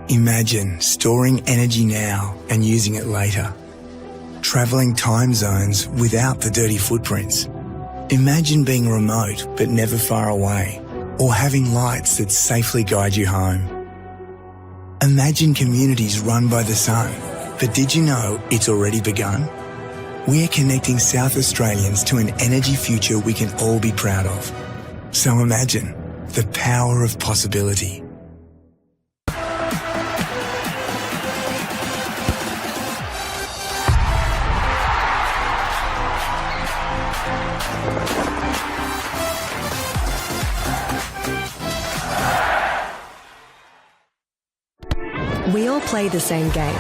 Imagine storing energy now and using it later. Travelling time zones without the dirty footprints. Imagine being remote but never far away, or having lights that safely guide you home. Imagine communities run by the sun, but did you know it's already begun? We're connecting South Australians to an energy future we can all be proud of. So imagine the power of possibility. We all play the same game.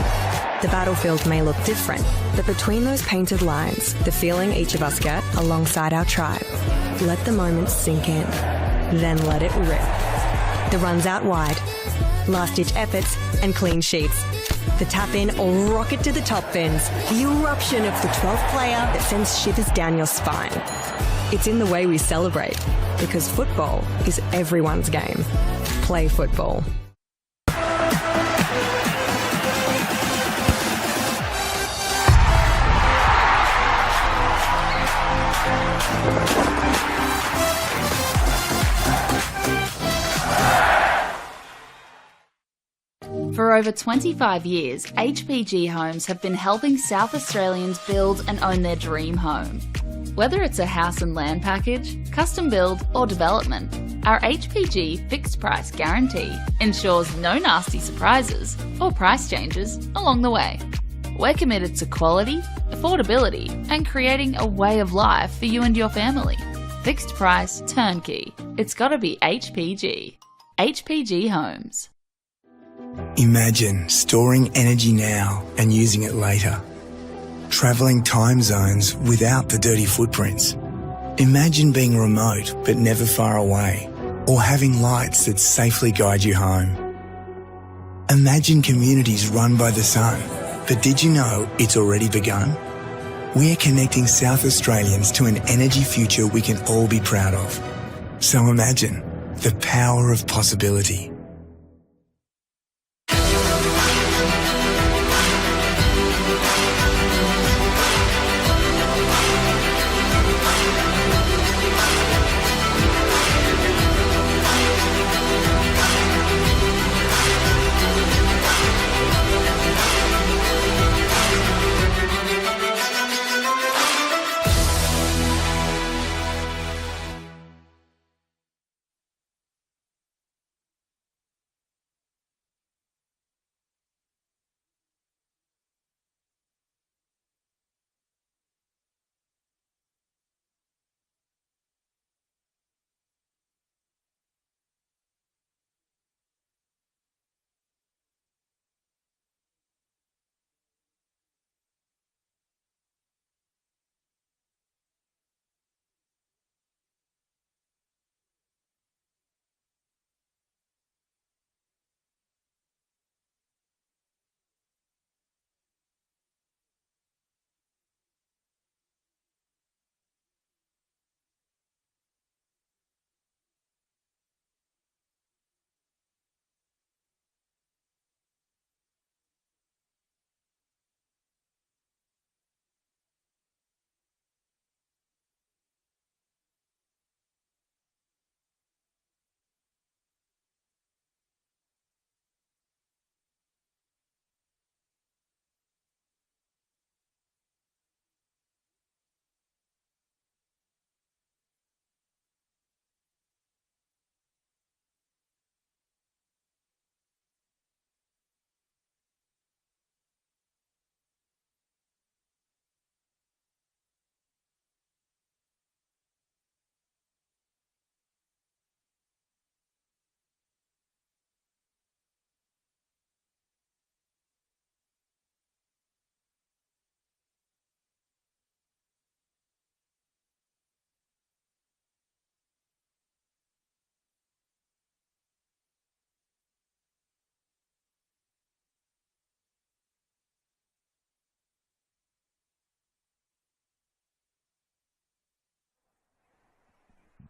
The battlefield may look different, but between those painted lines, the feeling each of us get alongside our tribe. Let the moment sink in, then let it rip. The runs out wide, last-ditch efforts and clean sheets. The tap-in or rocket to the top bins. The eruption of the 12th player that sends shivers down your spine. It's in the way we celebrate, because football is everyone's game. Play football. For over 25 years, HPG Homes have been helping South Australians build and own their dream home. Whether it's a house and land package, custom build or development, our HPG fixed price guarantee ensures no nasty surprises or price changes along the way. We're committed to quality, affordability and creating a way of life for you and your family. Fixed price, turnkey. It's gotta be HPG. HPG Homes. Imagine storing energy now and using it later. Travelling time zones without the dirty footprints. Imagine being remote but never far away, or having lights that safely guide you home. Imagine communities run by the sun, but did you know it's already begun? We're connecting South Australians to an energy future we can all be proud of. So imagine the power of possibility.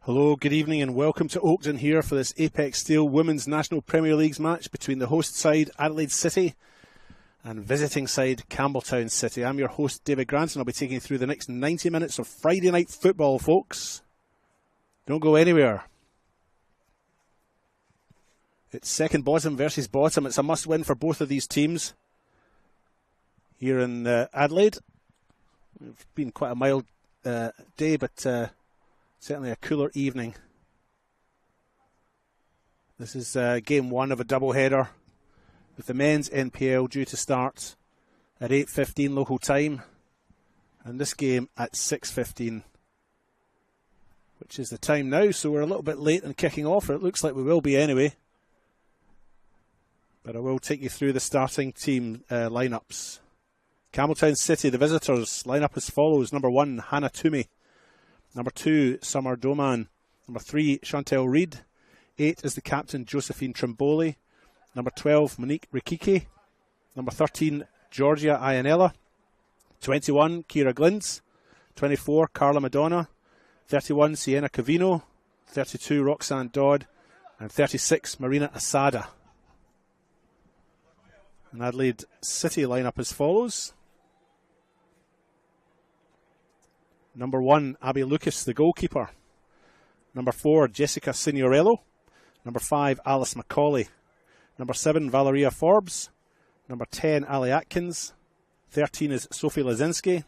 Hello, good evening and welcome to Oakton here for this Apex Steel Women's National Premier Leagues match between the host side Adelaide City and visiting side Campbelltown City. I'm your host David Grant and I'll be taking you through the next 90 minutes of Friday night football, folks. Don't go anywhere. It's second bottom versus bottom. It's a must-win for both of these teams here in Adelaide. It's been quite a mild day, but certainly a cooler evening. This is game one of a doubleheader with the men's NPL due to start at 8:15 local time and this game at 6:15, which is the time now, so we're a little bit late in kicking off, or it looks like we will be anyway. But I will take you through the starting team lineups. Campbelltown City, the visitors, line up as follows. Number 1, Hannah Toomey. Number 2, Summer Doman. Number 3, Chantel Reid. 8 is the captain, Josephine Trimboli. Number 12, Monique Rikiki. Number 13, Georgia Ianella. 21, Kira Glintz. 24, Carla Madonna. 31, Sienna Cavino. 32, Roxanne Dodd. And 36, Marina Asada. And Adelaide City lineup as follows. Number 1, Abby Lucas, the goalkeeper. Number 4, Jessica Signorello. Number 5, Alice McCauley. Number 7, Valeria Forbes. Number 10, Ali Atkins. 13 is Sophie Lazinski.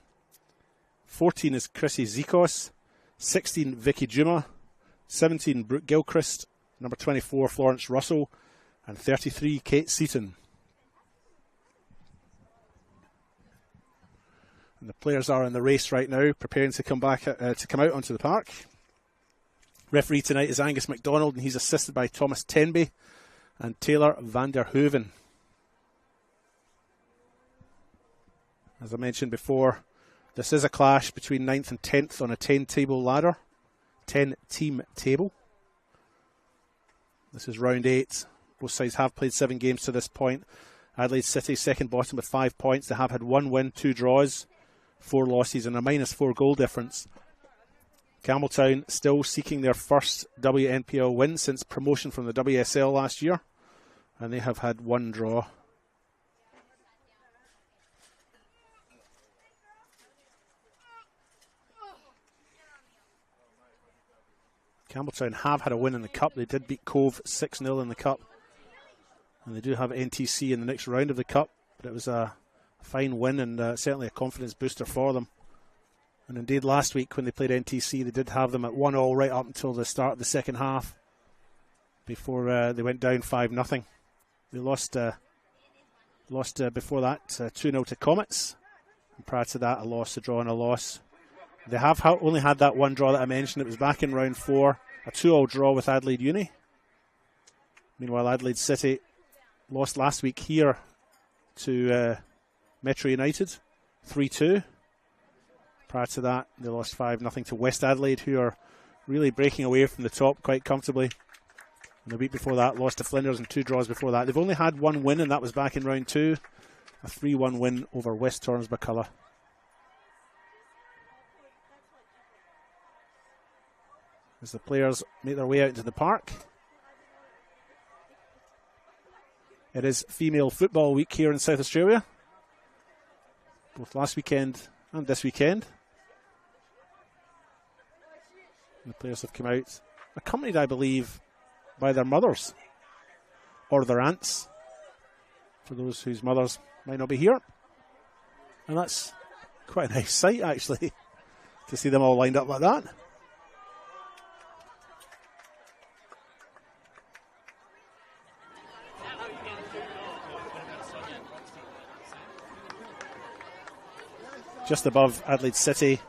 14 is Chrissy Zikos. 16, Vicky Juma. 17, Brooke Gilchrist. Number 24, Florence Russell. And 33, Kate Seaton. And the players are in the race right now, preparing to come back to come out onto the park. Referee tonight is Angus MacDonald, and he's assisted by Thomas Tenby and Taylor van der Hoeven. As I mentioned before, this is a clash between 9th and 10th on a 10-table ladder, 10-team table. This is round 8. Both sides have played 7 games to this point. Adelaide City second bottom with 5 points. They have had 1 win, 2 draws, 4 losses and a -4 goal difference. Campbelltown still seeking their first WNPL win since promotion from the WSL last year, and they have had 1 draw. Campbelltown have had a win in the Cup. They did beat Cove 6-0 in the Cup, and they do have NTC in the next round of the Cup, but it was a fine win and certainly a confidence booster for them. And indeed last week when they played NTC, they did have them at 1-1 right up until the start of the second half before they went down 5-0. They lost before that 2-0 to Comets, and prior to that a loss, a draw and a loss. They have only had that 1 draw that I mentioned. It was back in round 4, a 2-2 draw with Adelaide Uni. Meanwhile Adelaide City lost last week here to Metro United, 3-2. Prior to that, they lost 5-0 to West Adelaide, who are really breaking away from the top quite comfortably. And the week before that, lost to Flinders, and 2 draws before that. They've only had 1 win, and that was back in round 2, a 3-1 win over West Torrens Bacalla. As the players make their way out into the park. It is female football week here in South Australia, both last weekend and this weekend. And the players have come out accompanied, I believe, by their mothers or their aunts, for those whose mothers might not be here. And that's quite a nice sight, actually, to see them all lined up like that. Just above Adelaide City,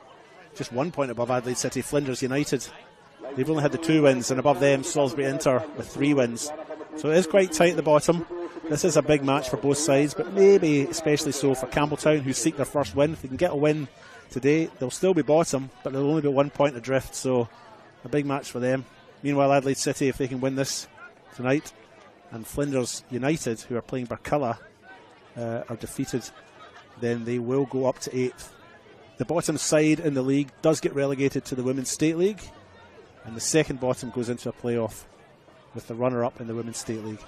just 1 point above Adelaide City, Flinders United. They've only had the 2 wins, and above them Salisbury Inter with 3 wins. So it is quite tight at the bottom. This is a big match for both sides, but maybe especially so for Campbelltown, who seek their first win. If they can get a win today, they'll still be bottom, but they'll only be 1 point adrift, so a big match for them. Meanwhile, Adelaide City, if they can win this tonight, and Flinders United, who are playing Bacalla, are defeated, then they will go up to 8th. The bottom side in the league does get relegated to the Women's State League, And the second bottom goes into a playoff with the runner-up in the Women's State League.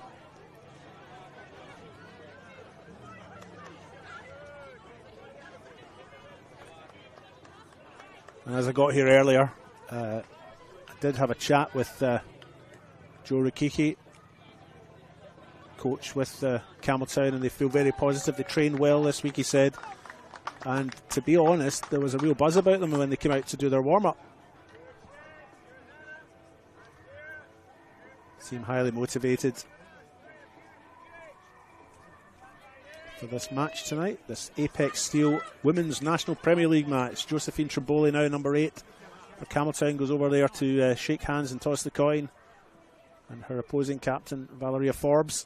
And as I got here earlier, I did have a chat with Joe Rukiki, coach with Campbelltown, and they feel very positive. They trained well this week, he said. And to be honest, there was a real buzz about them when they came out to do their warm-up. Seem highly motivated for this match tonight, this Apex Steel Women's National Premier League match. Josephine Trimboli, now number 8 for Campbelltown, goes over there to shake hands and toss the coin. And her opposing captain, Valeria Forbes,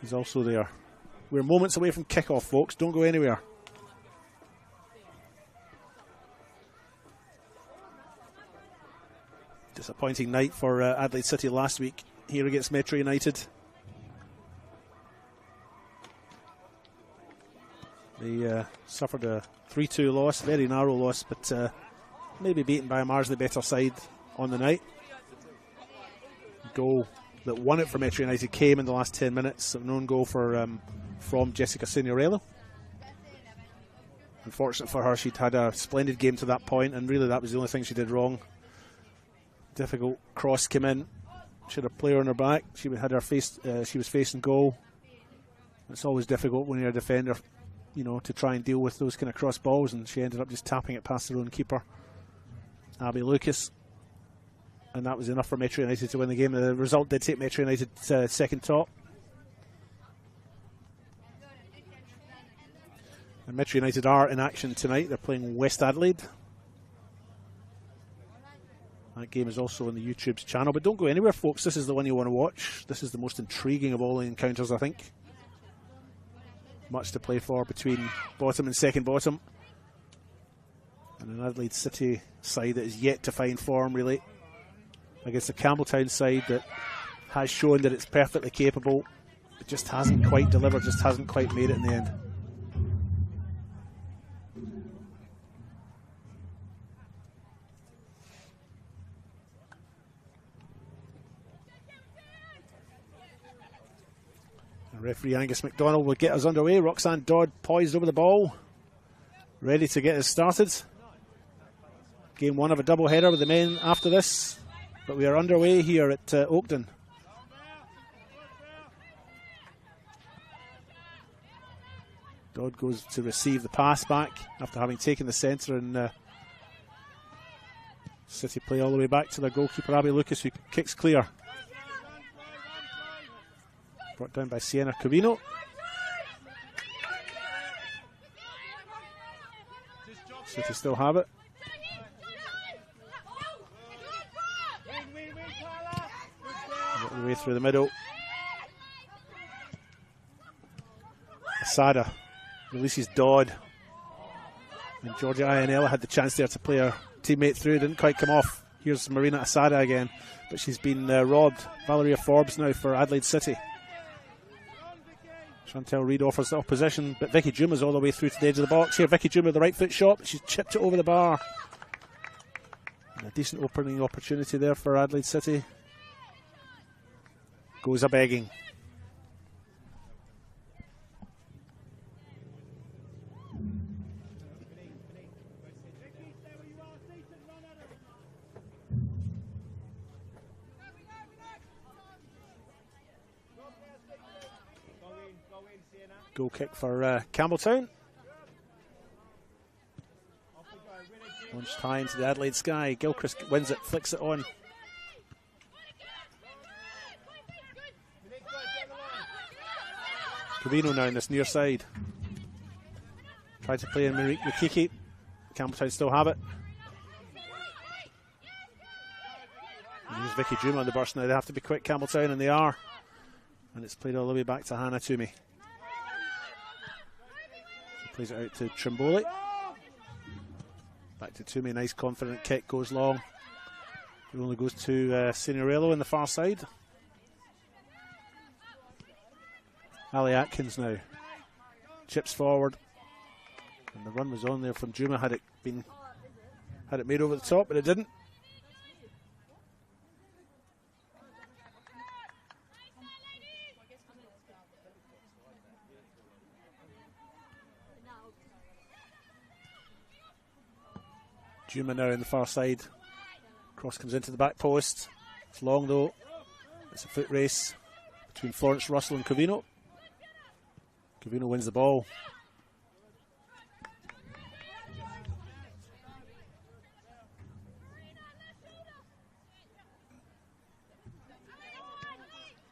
is also there. We're moments away from kickoff, folks. Don't go anywhere. Disappointing night for Adelaide City last week here against Metro United. They suffered a 3-2 loss, very narrow loss, but maybe beaten by a marginally better side on the night. Goal that won it for Metro United came in the last 10 minutes. A known goal from Jessica Signorello. Unfortunate for her, she'd had a splendid game to that point, and really that was the only thing she did wrong. Difficult cross came in. She had a player on her back. She had her face. She was facing goal. It's always difficult when you're a defender, you know, to try and deal with those kind of cross balls, and she ended up just tapping it past her own keeper, Abby Lucas. And that was enough for Metro United to win the game. The result did take Metro United second top. And Metro United are in action tonight. They're playing West Adelaide. That game is also on the YouTube's channel. But don't go anywhere, folks. This is the one you want to watch. This is the most intriguing of all the encounters, I think. Much to play for between bottom and second bottom. And an Adelaide City side that is yet to find form, really, against a Campbelltown side that has shown that it's perfectly capable. It just hasn't quite delivered, just hasn't quite made it in the end. And referee Angus McDonald will get us underway. Roxanne Dodd poised over the ball, ready to get us started. Game 1 of a double header with the men after this. But we are underway here at Oakden. Dodd goes to receive the pass back after having taken the centre, and City play all the way back to their goalkeeper, Abby Lucas, who kicks clear. Brought down by Sienna Covino. City still have it. The way through the middle. Asada releases Dodd. And Georgia Ionella had the chance there to play her teammate through. Didn't quite come off. Here's Marina Asada again. But she's been robbed. Valeria Forbes now for Adelaide City. Chantel Reid offers the opposition. But Vicky Juma's all the way through to the edge of the box. Here Vicky Juma with the right foot shot. She's chipped it over the bar. And a decent opening opportunity there for Adelaide City. Goes a begging. Goal kick for Campbelltown. Launch tie into the Adelaide sky. Gilchrist wins it, flicks it on. Covino now in this near side. Tried to play in Marique Makiki. Campbelltown still have it. And here's Vicky Juma on the burst now. They have to be quick, Campbelltown, and they are. And it's played all the way back to Hannah Toomey. She plays it out to Trimboli. Back to Toomey, nice confident kick, goes long. It only goes to Signorello on the far side. Ali Atkins now chips forward, and the run was on there from Juma. Had it been Had it made over the top, but it didn't. Juma now in the far side. Cross comes into the back post. It's long though. It's a foot race between Florence Russell and Covino. Covino wins the ball.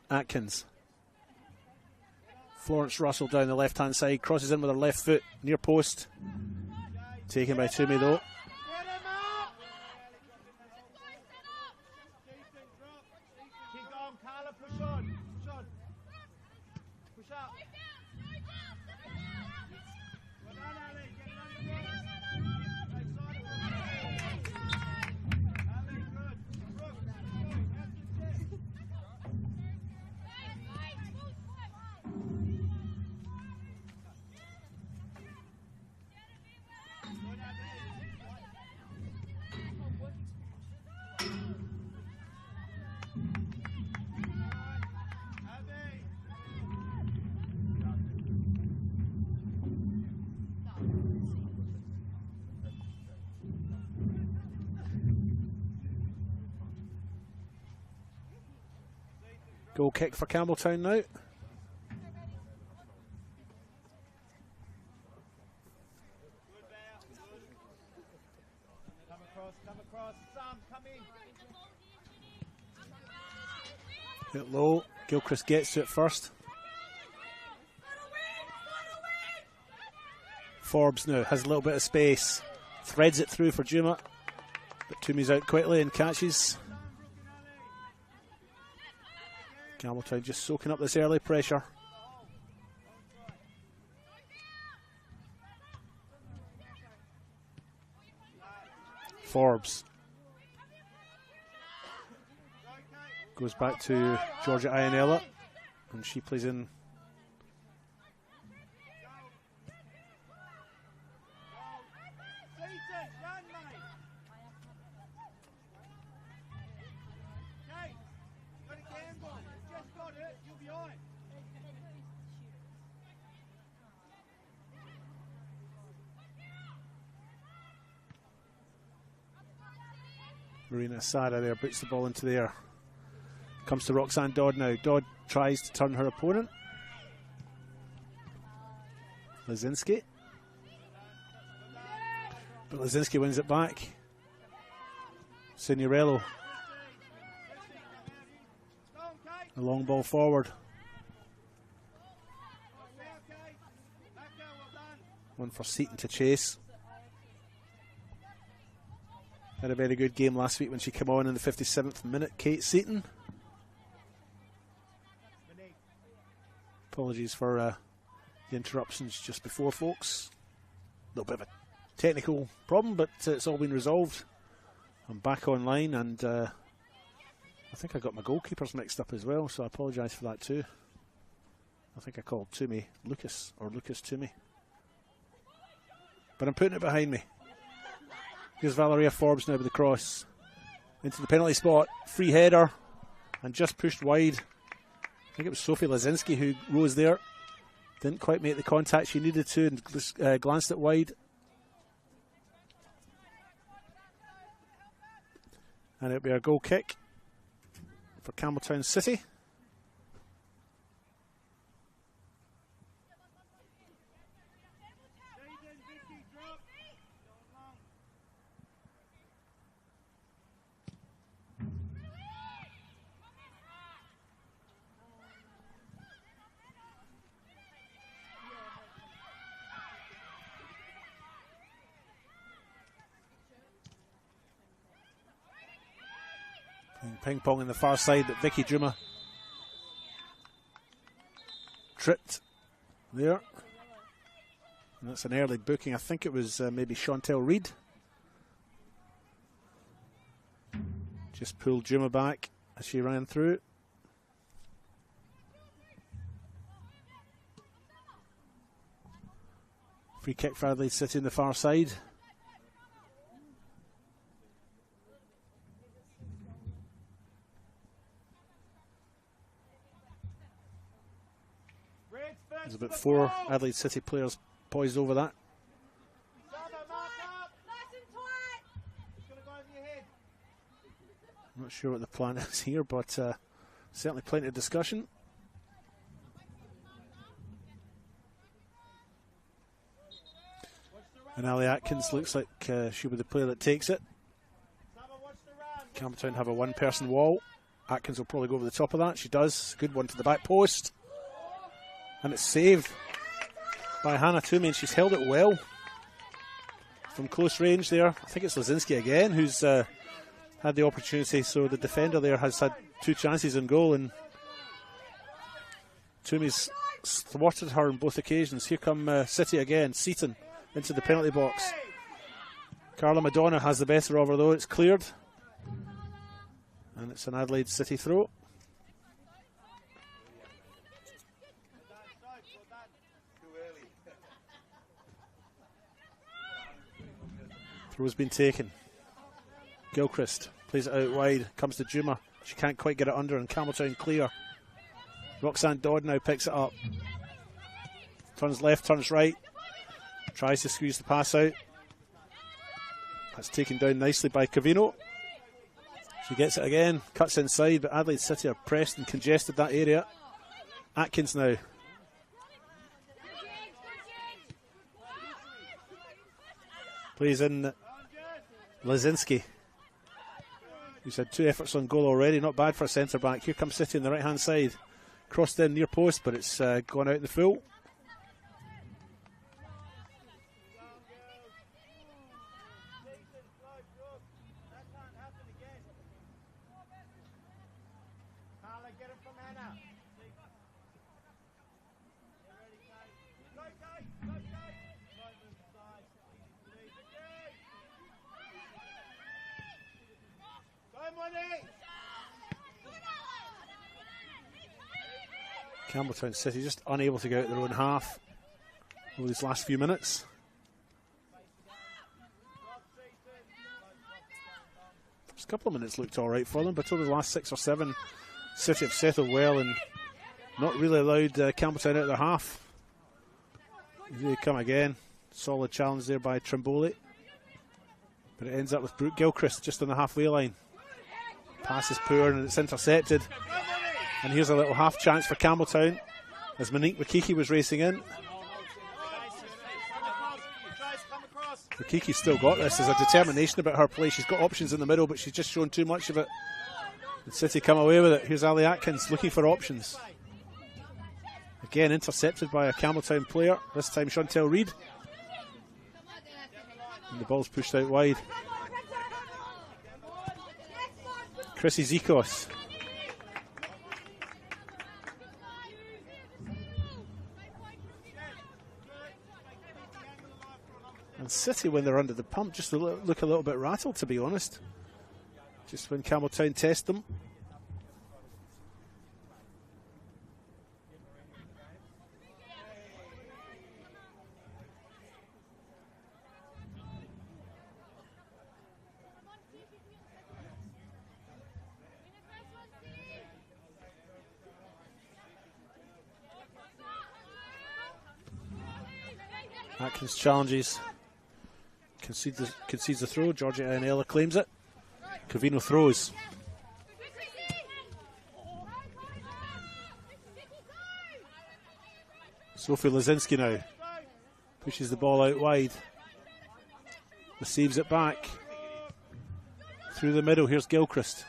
Atkins. Florence Russell down the left hand side, crosses in with her left foot, near post. Taken by Toomey though. Goal kick for Campbelltown now. Come across, Sam, come in. Hit low. Gilchrist gets to it first. Forbes now has a little bit of space. Threads it through for Juma. But Toomey's out quickly and catches. Campbelltown just soaking up this early pressure. Forbes goes back to Georgia Ionella, and she plays in. Marina Sada there, puts the ball into the air. Comes to Roxanne Dodd now. Dodd tries to turn her opponent. Lazinski. But Lazinski wins it back. Signorello. A long ball forward. One for Seaton to chase. Had a very good game last week when she came on in the 57th minute, Kate Seaton. Apologies for the interruptions just before, folks. A little bit of a technical problem, but it's all been resolved. I'm back online, and I think I got my goalkeepers mixed up as well, so I apologise for that too. I think I called Toomey Lucas, or Lucas Toomey. But I'm putting it behind me. Here's Valeria Forbes now with the cross into the penalty spot. Free header and just pushed wide. I think it was Sophie Lazinski who rose there. Didn't quite make the contact she needed to and glanced it wide. And it'll be a goal kick for Campbelltown City. Ping pong in the far side, but Vicky Juma tripped there. And that's an early booking. I think it was maybe Chantel Reid. Just pulled Juma back as she ran through. Free kick for Adelaide City in the far side. There's about 4 Adelaide City players poised over that. I'm not sure what the plan is here, but certainly plenty of discussion. And Ali Atkins looks like she'll be the player that takes it. Campbelltown have a one-person wall. Atkins will probably go over the top of that. She does. Good one to the back post. And it's saved by Hannah Toomey, and she's held it well from close range there. I think it's Lazinski again who's had the opportunity. So the defender there has had 2 chances in goal, and Toomey's thwarted her on both occasions. Here come City again. Seaton into the penalty box. Carla Madonna has the better of her though. It's cleared. And it's an Adelaide City throw. Throw's been taken. Gilchrist plays it out wide. Comes to Juma. She can't quite get it under, and Campbelltown clear. Roxanne Dodd now picks it up. Turns left, turns right. Tries to squeeze the pass out. That's taken down nicely by Cavino. She gets it again, cuts inside, but Adelaide City are pressed and congested that area. Atkins now. Plays in Lazinski, who's had 2 efforts on goal already. Not bad for a centre back. Here comes City on the right hand side. Crossed in near post, but it's gone out in the full. Campbelltown City just unable to get out their own half over these last few minutes. First couple of minutes looked alright for them, but over the last 6 or 7, City have settled well and not really allowed Campbelltown out of their half. Here they come again. Solid challenge there by Trimboli. But it ends up with Brooke Gilchrist just on the halfway line. Pass is poor and it's intercepted. And here's a little half chance for Campbelltown as Monique Wakiki was racing in. Wakiki's still got this. There's a determination about her play. She's got options in the middle, but she's just shown too much of it. And City come away with it. Here's Ali Atkins looking for options. Again, intercepted by a Campbelltown player. This time Chantel Reid. And the ball's pushed out wide. Chrissy Zikos. And City, when they're under the pump, just look a little bit rattled, to be honest. Just when Campbelltown test them. Atkins challenges. Concedes the throw. Georgia Ianella claims it. Cavino throws. Sophie Lazinski now pushes the ball out wide. Receives it back through the middle. Here's Gilchrist.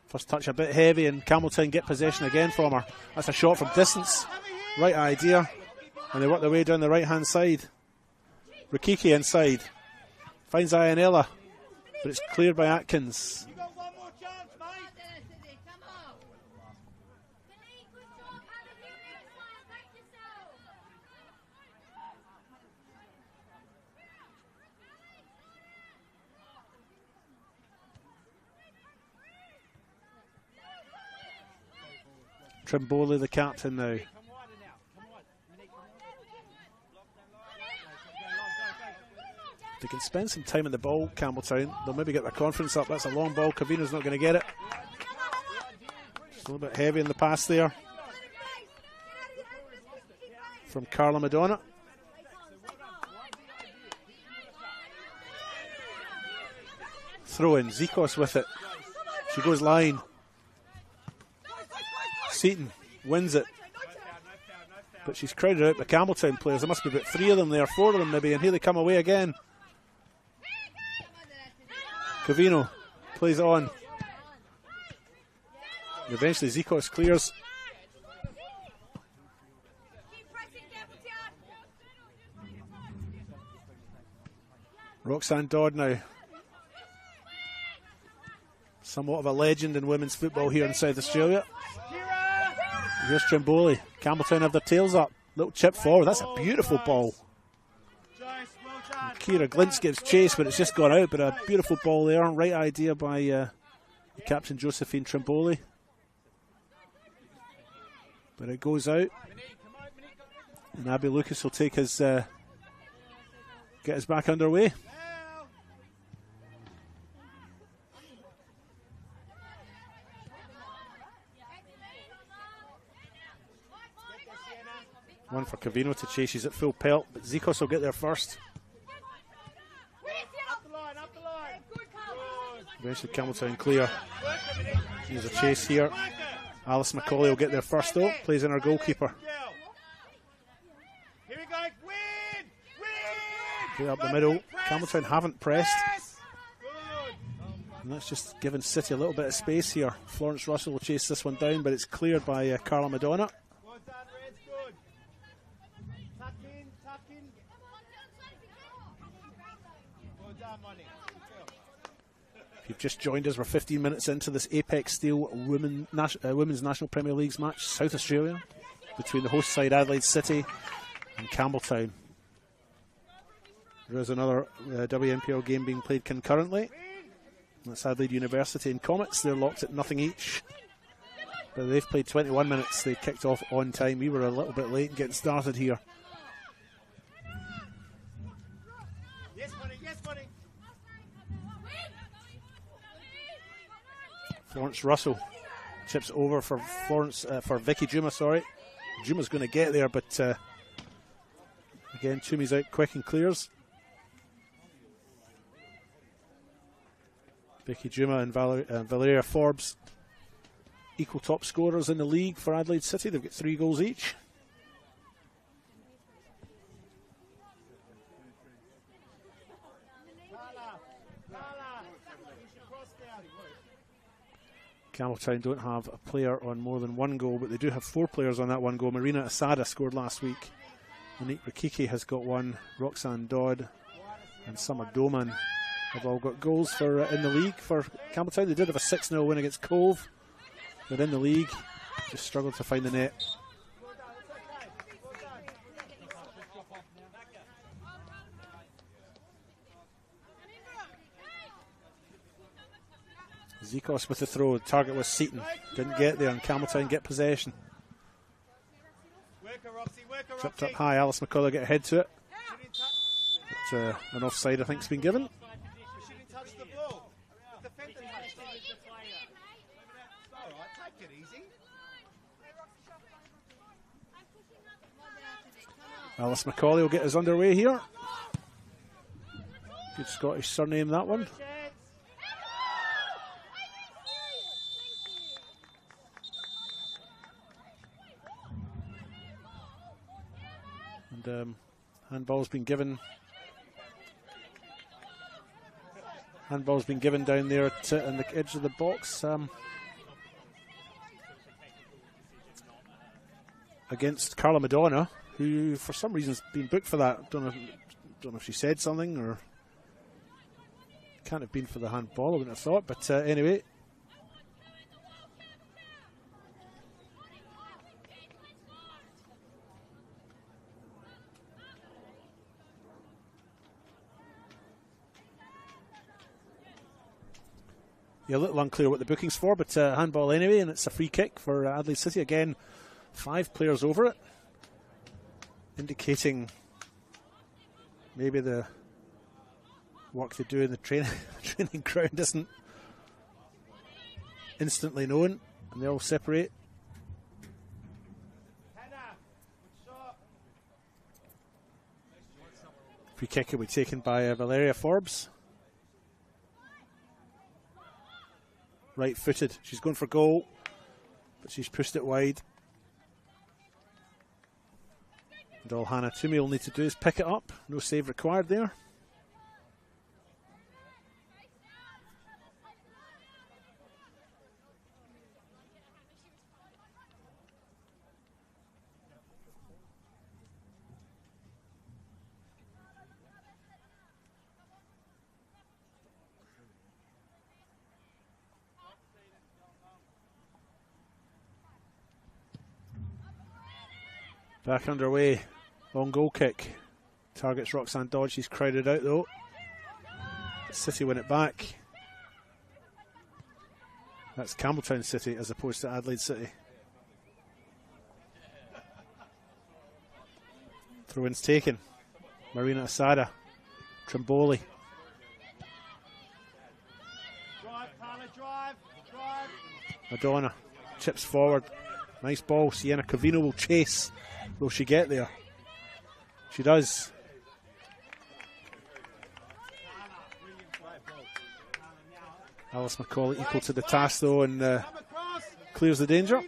First touch a bit heavy, and Campbelltown get possession again from her. That's a shot from distance. Right idea. And they work their way down the right hand side. Rikiki inside. Finds Ianella, but it's cleared by Atkins. You got one more chance, mate. Come on. Trimboli, the captain now. They can spend some time in the ball, Campbelltown. They'll maybe get their confidence up. That's a long ball. Cavino's not going to get it. Just a little bit heavy in the pass there. from Carla Madonna. Throw in, Zikos with it. She goes line. Seaton wins it. But she's crowded out by Campbelltown players. There must be about 3 of them there, 4 of them maybe, and here they come away again. Covino plays on. And eventually Zikos clears. Roxanne Dodd now. Somewhat of a legend in women's football here in South Australia. Here's Trimboli. Campbelltown have their tails up. Little chip forward. That's a beautiful ball. And Kira Glintz gives chase, but it's just gone out. But a beautiful ball there. Right idea by Captain Josephine Trimboli. But it goes out. And Abby Lucas will take his get us back underway. One for Covino to chase. She's at full pelt, but Zikos will get there first. Eventually Campbelltown clear. There's a chase here. Alice McCauley will get there first though. Plays in her goalkeeper. Play up the middle. Campbelltown haven't pressed. And that's just giving City a little bit of space here. Florence Russell will chase this one down, but it's cleared by Carla Madonna. If you've just joined us, we're 15 minutes into this Apex Steel Women's National Premier League's match, South Australia, between the host side Adelaide City and Campbelltown. There is another WNPL game being played concurrently. That's Adelaide University and Comets. They're locked at nothing each. But they've played 21 minutes. They kicked off on time. We were a little bit late in getting started here. Florence Russell chips over for Vicky Juma, sorry. Juma's going to get there, but again, Toomey's out quick and clears. Vicky Juma and Valeria Forbes, equal top scorers in the league for Adelaide City. They've got 3 goals each. Campbelltown don't have a player on more than 1 goal, but they do have 4 players on that 1 goal. Marina Asada scored last week. Monique Rikiki has got 1. Roxanne Dodd and Summer Doman have all got goals for in the league for Campbelltown. They did have a 6-0 win against Cove, but in the league just struggled to find the net. Zikos with the throw. The target was Seaton. Didn't get there, and Campbelltown get possession. Tripped up high. Alice McCullough get ahead to it. But, an offside, I think, has been given. Alice McCauley will get us underway here. Good Scottish surname, that one. And handball's been given. Handball's been given down there on the edge of the box. Against Carla Madonna, who for some reason has been booked for that. Don't know if she said something, or can't have been for the handball, I wouldn't have thought, but anyway. Yeah, a little unclear what the booking's for, but handball anyway, and it's a free kick for Adelaide City. Again, 5 players over it, indicating maybe the work they do in the training ground isn't instantly known, and they all separate. Free kick will be taken by Valeria Forbes. Right footed. She's going for goal, but she's pushed it wide. And all Hannah Toomey will need to do is pick it up. No save required there. Back underway. Long goal kick. Targets Roxanne Dodge. She's crowded out though. City win it back. That's Campbelltown City as opposed to Adelaide City. Throw-ins taken. Marina Asada. Trimboli. Drive. Madonna. Chips forward. Nice ball. Sienna Covino will chase. Will she get there? She does. Alice McCauley equal to the task though, and clears the danger.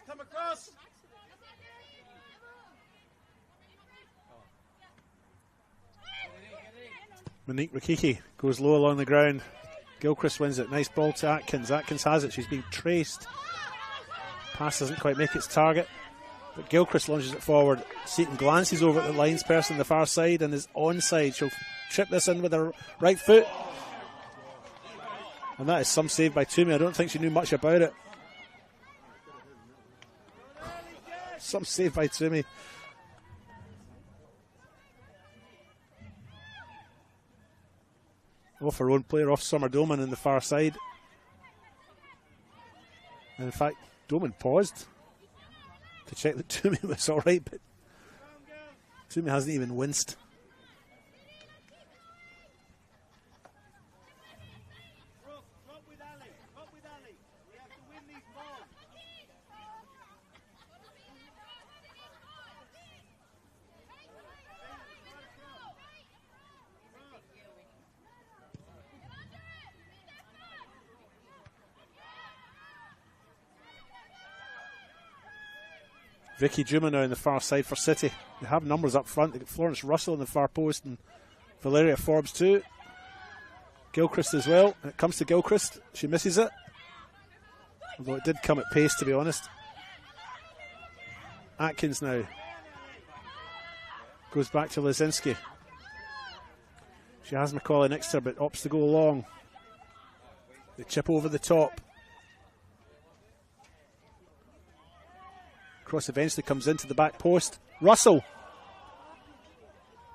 Come across. Monique Rikiki goes low along the ground. Gilchrist wins it. Nice ball to Atkins. Atkins has it. She's being traced. Pass doesn't quite make its target, but Gilchrist launches it forward. Seaton glances over at the lines person on the far side and is onside. She'll chip this in with her right foot. And that is some save by Toomey. I don't think she knew much about it. Some save by Toomey. Off her own player, off Summer Doman on the far side. And in fact, Doman paused to check that Toomey was alright, but Toomey hasn't even winced. Drop with Ali. We have to win these balls. Vicky Juma now on the far side for City. They have numbers up front. They've got Florence Russell on the far post and Valeria Forbes too. Gilchrist as well. When it comes to Gilchrist, she misses it. Although it did come at pace, to be honest. Atkins now. Goes back to Lazinski. She has McCauley next to her, but opts to go long. They chip over the top. Cross eventually comes into the back post. Russell.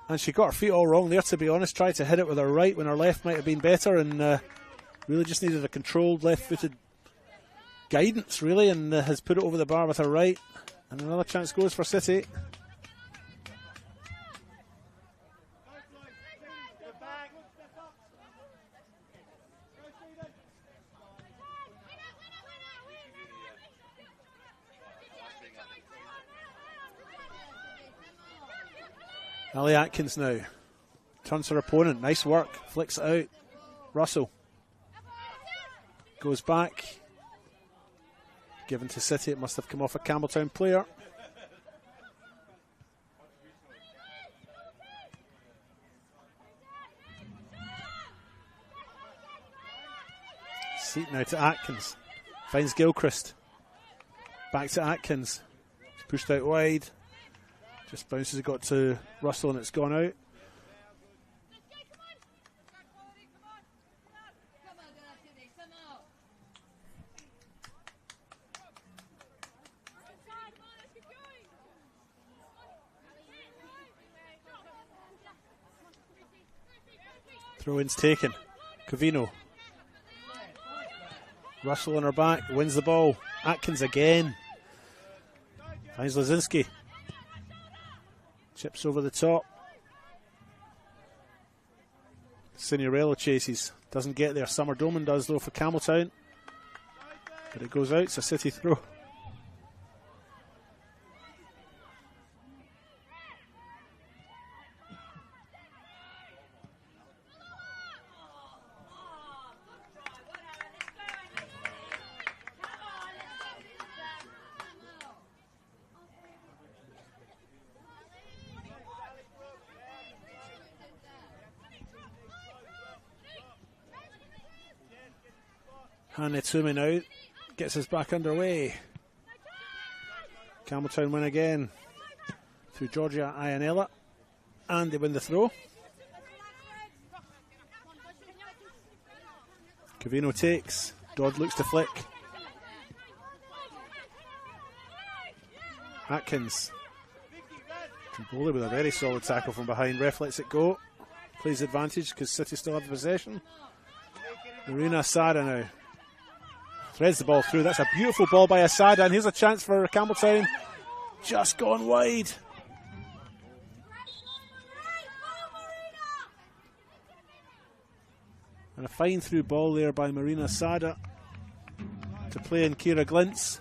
And she got her feet all wrong there, to be honest. Tried to hit it with her right when her left might have been better, and really just needed a controlled left-footed guidance, really, and has put it over the bar with her right. And another chance goes for City. Ali Atkins now turns her opponent. Nice work. Flicks it out. Russell goes back. Given to City. It must have come off a Campbelltown player. Seat now to Atkins. Finds Gilchrist. Back to Atkins. It's pushed out wide. Just bounces it, got to Russell and it's gone out. Throw-ins taken. Covino. Russell on her back, wins the ball. Atkins again. Finds Lazinski. Chips over the top. Signorello chases. Doesn't get there. Summer Doman does though for Campbelltown. But it goes out. It's a City throw. Hannah Toomey now gets us back underway. Campbelltown win again through Georgia Ianella, and they win the throw. Covino takes, Dodd looks to flick. Atkins. Bowley with a very solid tackle from behind. Ref lets it go. Plays advantage because City still have the possession. Marina Asada now threads the ball through. That's a beautiful ball by Asada, and here's a chance for Campbelltown. Just gone wide. And a fine through ball there by Marina Asada to play in Kira Glintz.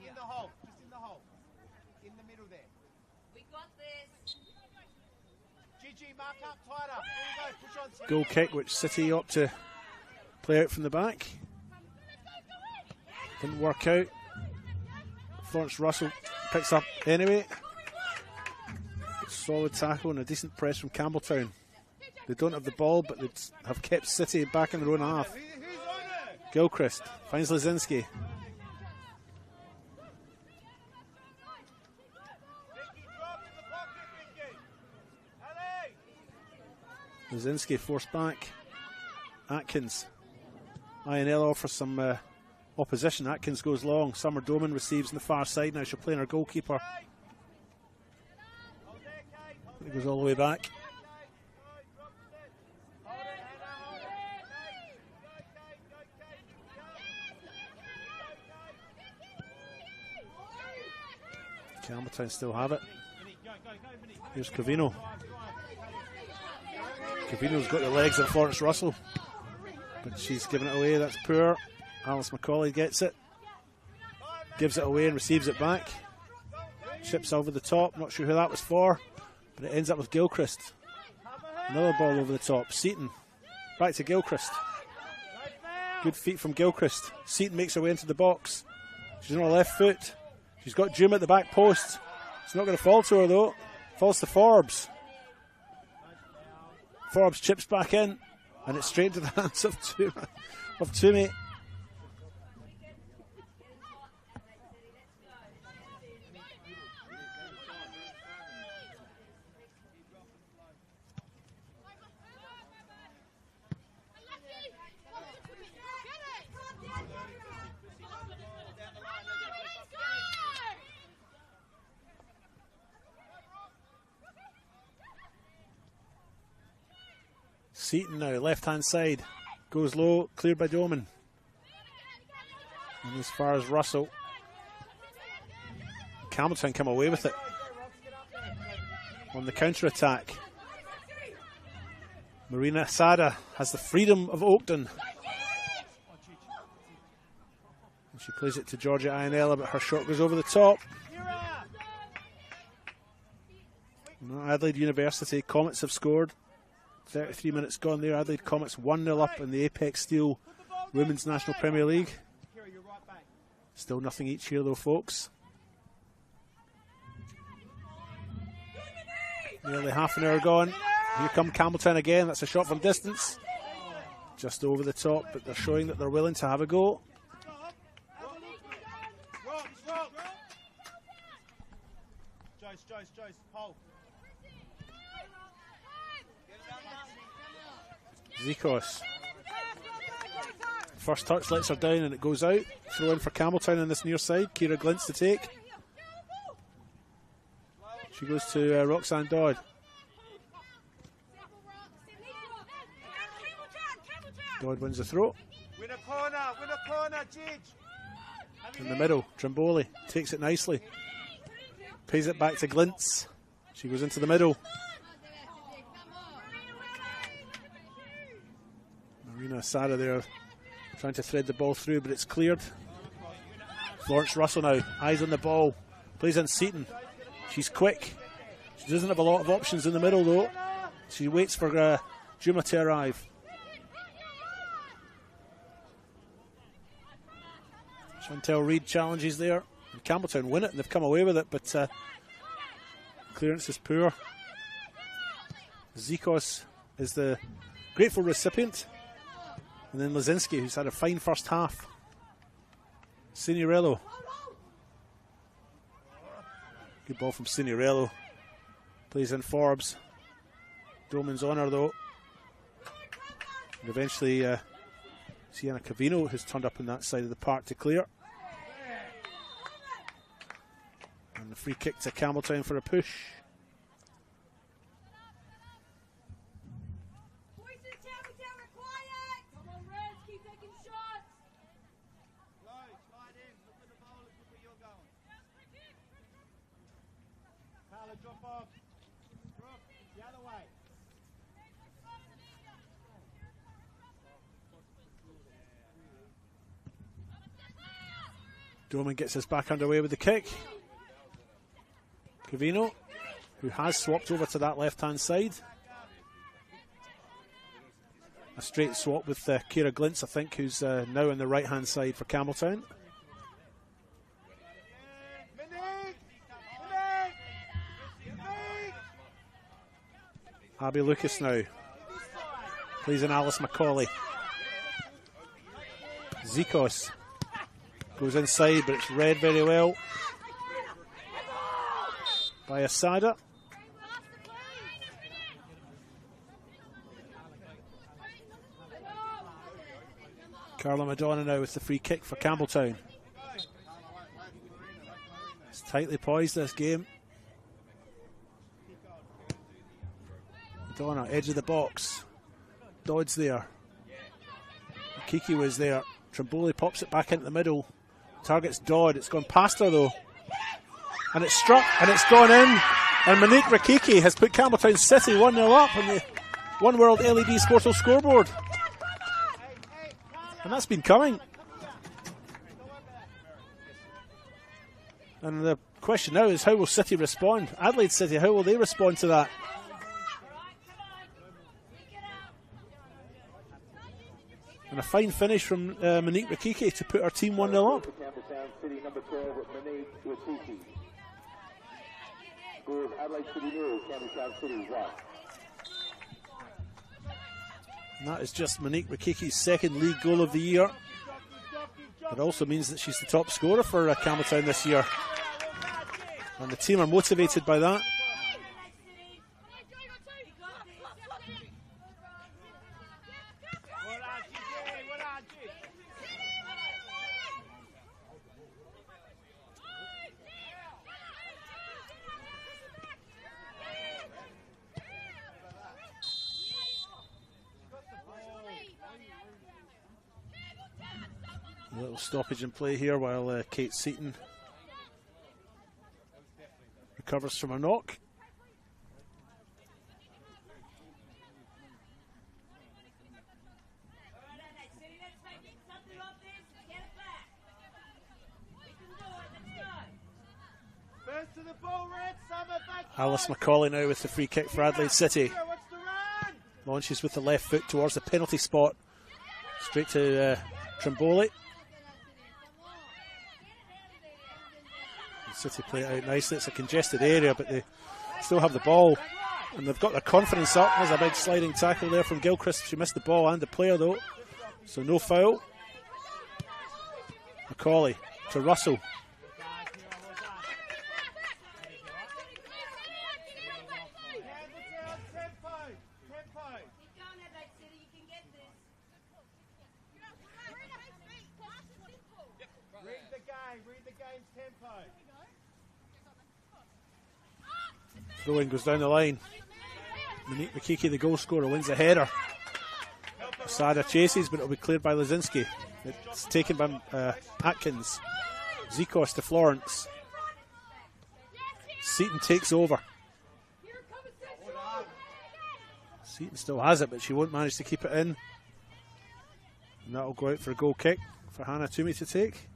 In the hole, just in the hole. In the middle there. We got this. Gigi, mark up tighter. There you go, push on. Goal kick, which City opt to play out from the back. Didn't work out. Florence Russell picks up anyway. Solid tackle and a decent press from Campbelltown. They don't have the ball, but they have kept City back in their own half. Gilchrist finds Lazinski. Lazinski forced back. Atkins. Ianella offers some opposition. Atkins goes long. Summer Doman receives on the far side. Now she'll play in her goalkeeper. It goes all the way back. Campbelltown still have it. Here's Covino. Covino's got the legs of Florence Russell, but she's given it away. That's poor. Alice McCauley gets it, gives it away and receives it back. Chips over the top. Not sure who that was for, but it ends up with Gilchrist. Another ball over the top. Seaton back to Gilchrist. Good feet from Gilchrist. Seaton makes her way into the box. She's on her left foot. She's got Jim at the back post. It's not going to fall to her though. Falls to Forbes. Forbes chips back in, and it's straight into the hands of Toomey. Seaton now, left-hand side, goes low, cleared by Doman. And as far as Russell, Campbelltown come away with it on the counter-attack. Marina Asada has the freedom of Oakton. And she plays it to Georgia Ianella, but her shot goes over the top. Adelaide University, Comets have scored. 33 minutes gone there. Adelaide Comets 1-0 up in the Apex Steel Women's National Premier League. Still nothing each here though, folks. Nearly half an hour gone. Here come Campbelltown again. That's a shot from distance. Just over the top, but they're showing that they're willing to have a go. Joyce, Paul. Zikos. First touch lets her down and it goes out. Throw in for Campbelltown on this near side. Kira Glintz to take. She goes to Roxanne Dodd. Dodd wins the throw. Win a corner, Jidge. In the middle, Trimboli takes it nicely. Pays it back to Glintz. She goes into the middle. Marina Asada there trying to thread the ball through, but it's cleared. Florence Russell now, eyes on the ball. Plays in Seaton. She's quick. She doesn't have a lot of options in the middle though. She waits for Juma to arrive. Chantel Reid challenges there. And Campbelltown win it and they've come away with it, but clearance is poor. Zikos is the grateful recipient. And then Lazinski, who's had a fine first half. Signorello. Good ball from Signorello. Plays in Forbes. Doman's on her though. And eventually Sienna Cavino has turned up on that side of the park to clear. And the free kick to Campbelltown for a push. Drop off. Drop the other way. Doman gets us back underway with the kick. Cavino, who has swapped over to that left-hand side. A straight swap with Kira Glintz, I think, who's now on the right-hand side for Campbelltown. Abby Lucas now. Plays in Alice McCauley. Zikos goes inside, but it's read very well by Asada. Carla Madonna now with the free kick for Campbelltown. It's tightly poised, this game. Madonna, edge of the box. Dodd's there. Kiki was there. Trimboli pops it back into the middle. Targets Dodd. It's gone past her though. And it's struck and it's gone in. And Monique Rakiki has put Campbelltown City 1-0 up on the One World LED Sportal scoreboard. And that's been coming. And the question now is, how will City respond? Adelaide City, how will they respond to that? And a fine finish from Monique Rakiki to put our team 1-0 up. Campbelltown City, number 12, Monique Rakiki. Scores Adelaide City 0, Campbelltown City 1. And that is just Monique Rakiki's second league goal of the year. It also means that she's the top scorer for Campbelltown this year. And the team are motivated by that. A little stoppage in play here while Kate Seaton recovers from a knock. Alice McCauley now with the free kick for Adelaide City. Launches with the left foot towards the penalty spot. Straight to Trimboli. City play it out nicely. It's a congested area, but they still have the ball. And they've got their confidence up. There's a big sliding tackle there from Gilchrist. She missed the ball and the player though. So no foul. McCauley to Russell. Throw-in goes down the line. Monique Makiki, the goal scorer, wins the header. Sada chases, but it'll be cleared by Lazinski. It's taken by Atkins. Zikos to Florence. Seaton takes over. Seaton still has it, but she won't manage to keep it in. And that'll go out for a goal kick for Hannah Toomey to take.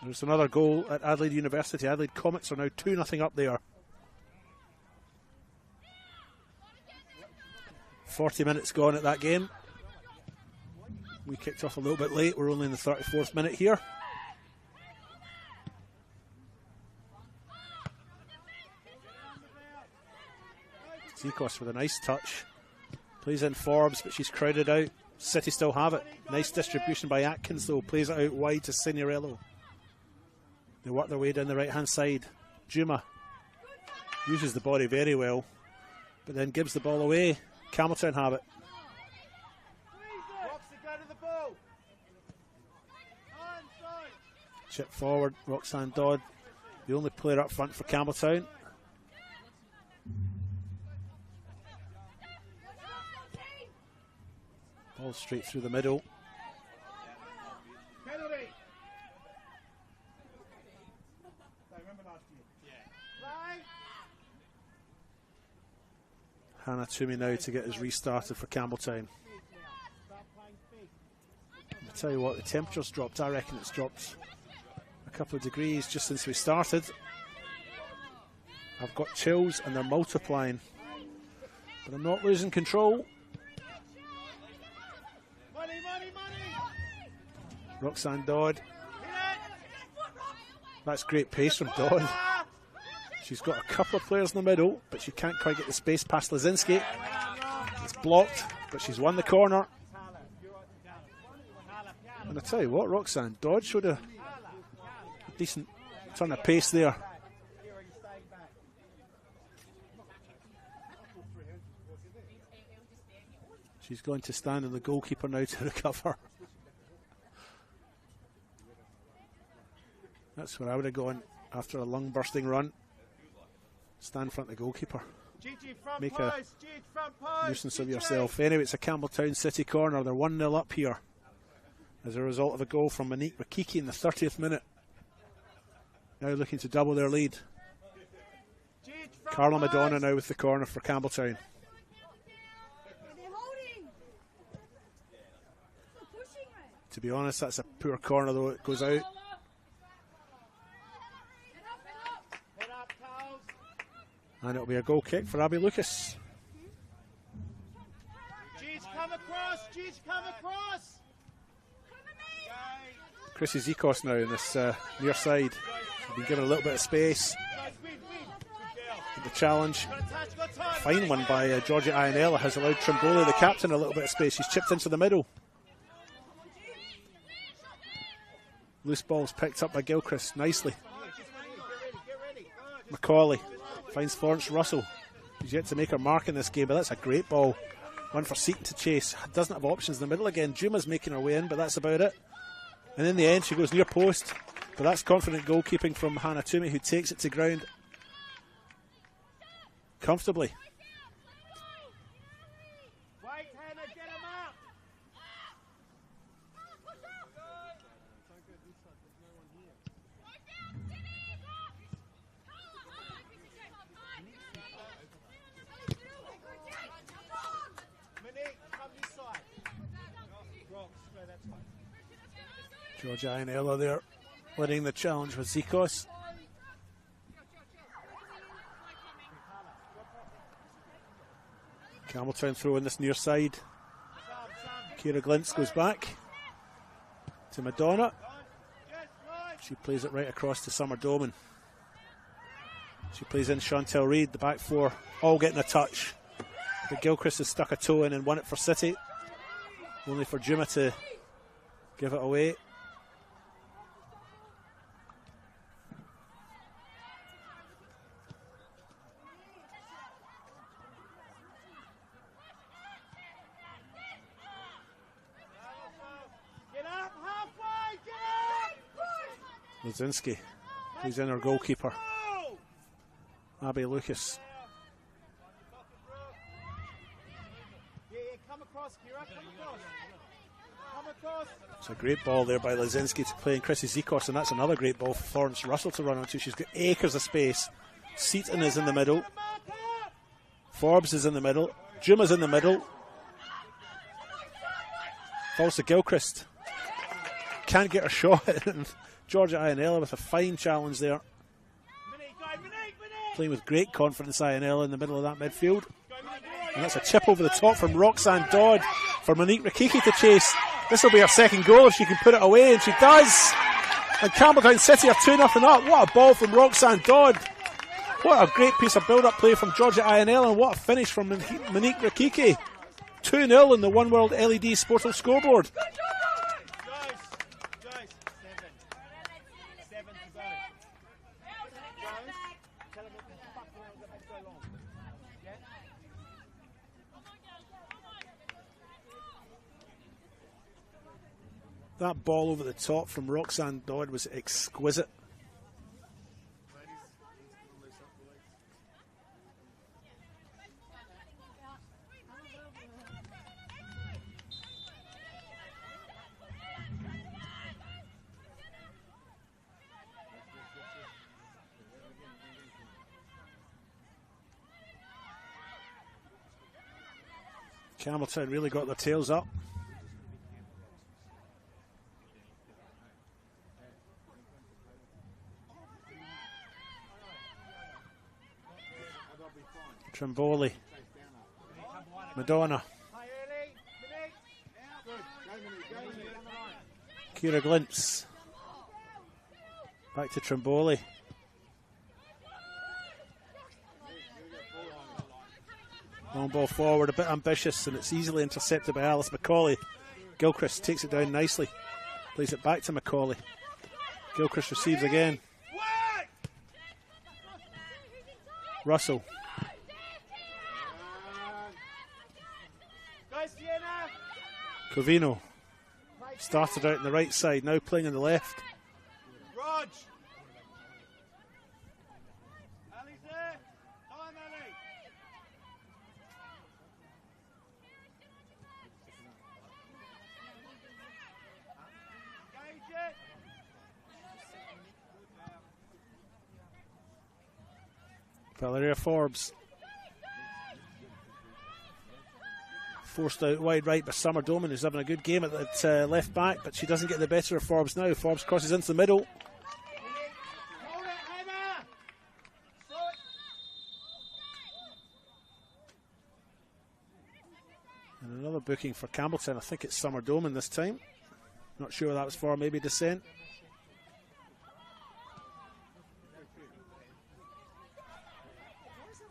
There's another goal at Adelaide University. Adelaide Comets are now 2-0 up there. 40 minutes gone at that game. We kicked off a little bit late. We're only in the 34th minute here. Zikos with a nice touch. Plays in Forbes, but she's crowded out. City still have it. Nice distribution by Atkins, though. Plays it out wide to Signorello. They work their way down the right-hand side. Juma uses the body very well, but then gives the ball away. Campbelltown have it. Chip forward, Roxanne Dodd, the only player up front for Campbelltown. Ball straight through the middle. Hannah Toomey now to get us restarted for Campbelltown. I'll tell you what, the temperature's dropped. I reckon it's dropped a couple of degrees just since we started. I've got chills and they're multiplying, but I'm not losing control. Roxanne Dodd. That's great pace from Dodd. She's got a couple of players in the middle, but she can't quite get the space past Lazinski. It's blocked, but she's won the corner. And I tell you what, Roxanne Dodd showed a decent turn of pace there. She's going to stand on the goalkeeper now to recover. That's where I would have gone after a lung-bursting run. Stand in front of the goalkeeper. Make a nuisance of yourself. Anyway, it's a Campbelltown City corner. They're 1-0 up here as a result of a goal from Monique Rakiki in the 30th minute. Now looking to double their lead. Carla Madonna now with the corner for Campbelltown. To be honest, that's a poor corner, though. It goes out. And it'll be a goal kick for Abby Lucas. Come across, come across. Chrissy Zikos now in this near side. She's been given a little bit of space. The challenge. Fine one by Georgia Ionella has allowed Trimboli, the captain, a little bit of space. She's chipped into the middle. Loose balls picked up by Gilchrist nicely. Macaulay finds Florence Russell. She's yet to make her mark in this game, but that's a great ball. One for Seaton to chase. Doesn't have options in the middle again. Juma's making her way in, but that's about it. And in the end, she goes near post. But that's confident goalkeeping from Hannah Toomey, who takes it to ground comfortably. Georgia Ionella there winning the challenge with Zikos. Campbelltown throw in this near side. Kira Glintz goes back to Madonna. She plays it right across to Summer Doman. She plays in Chantel Reid, the back four, all getting a touch. But Gilchrist has stuck a toe in and won it for City. Only for Juma to give it away. Lazinski, who's in her goalkeeper. Abby Lucas. It's a great ball there by Lazinski to play in Chrissy Zikos, and that's another great ball for Florence Russell to run onto. She's got acres of space. Seaton is in the middle. Forbes is in the middle. Juma's in the middle. Falls to Gilchrist. Can't get her shot. Georgia Ionella with a fine challenge there. Playing with great confidence, Ionella in the middle of that midfield. And that's a chip over the top from Roxanne Dodd for Monique Rikiki to chase. This will be her second goal if she can put it away, and she does. And Campbelltown City are 2-0 up. What a ball from Roxanne Dodd. What a great piece of build-up play from Georgia Ionella, and what a finish from Monique Rikiki. 2-0 in the One World LED Sportal scoreboard. That ball over the top from Roxanne Dodd was exquisite. Campbelltown really got their tails up. Trimboli, Madonna, Kira Glimps, back to Trimboli. Long ball forward, a bit ambitious, and it's easily intercepted by Alice McCauley. Gilchrist takes it down nicely, plays it back to McCauley. Gilchrist receives again. Russell. Covino started out on the right side, now playing on the left. Rog. Ali's there. Time, Ali. Engage it. Valeria Forbes. Forced out wide right by Summer Doman, who's having a good game at that left back, but she doesn't get the better of Forbes now. Forbes crosses into the middle. And another booking for Campbelltown. I think it's Summer Doman this time. Not sure what that was for, maybe descent.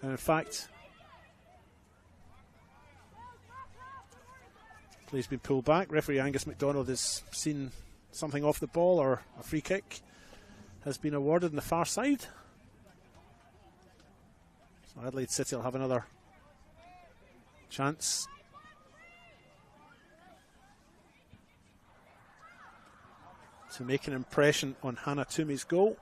And in fact, play's been pulled back. Referee Angus McDonald has seen something off the ball, or a free kick has been awarded on the far side. So Adelaide City will have another chance. To make an impression on Hannah Toomey's goal.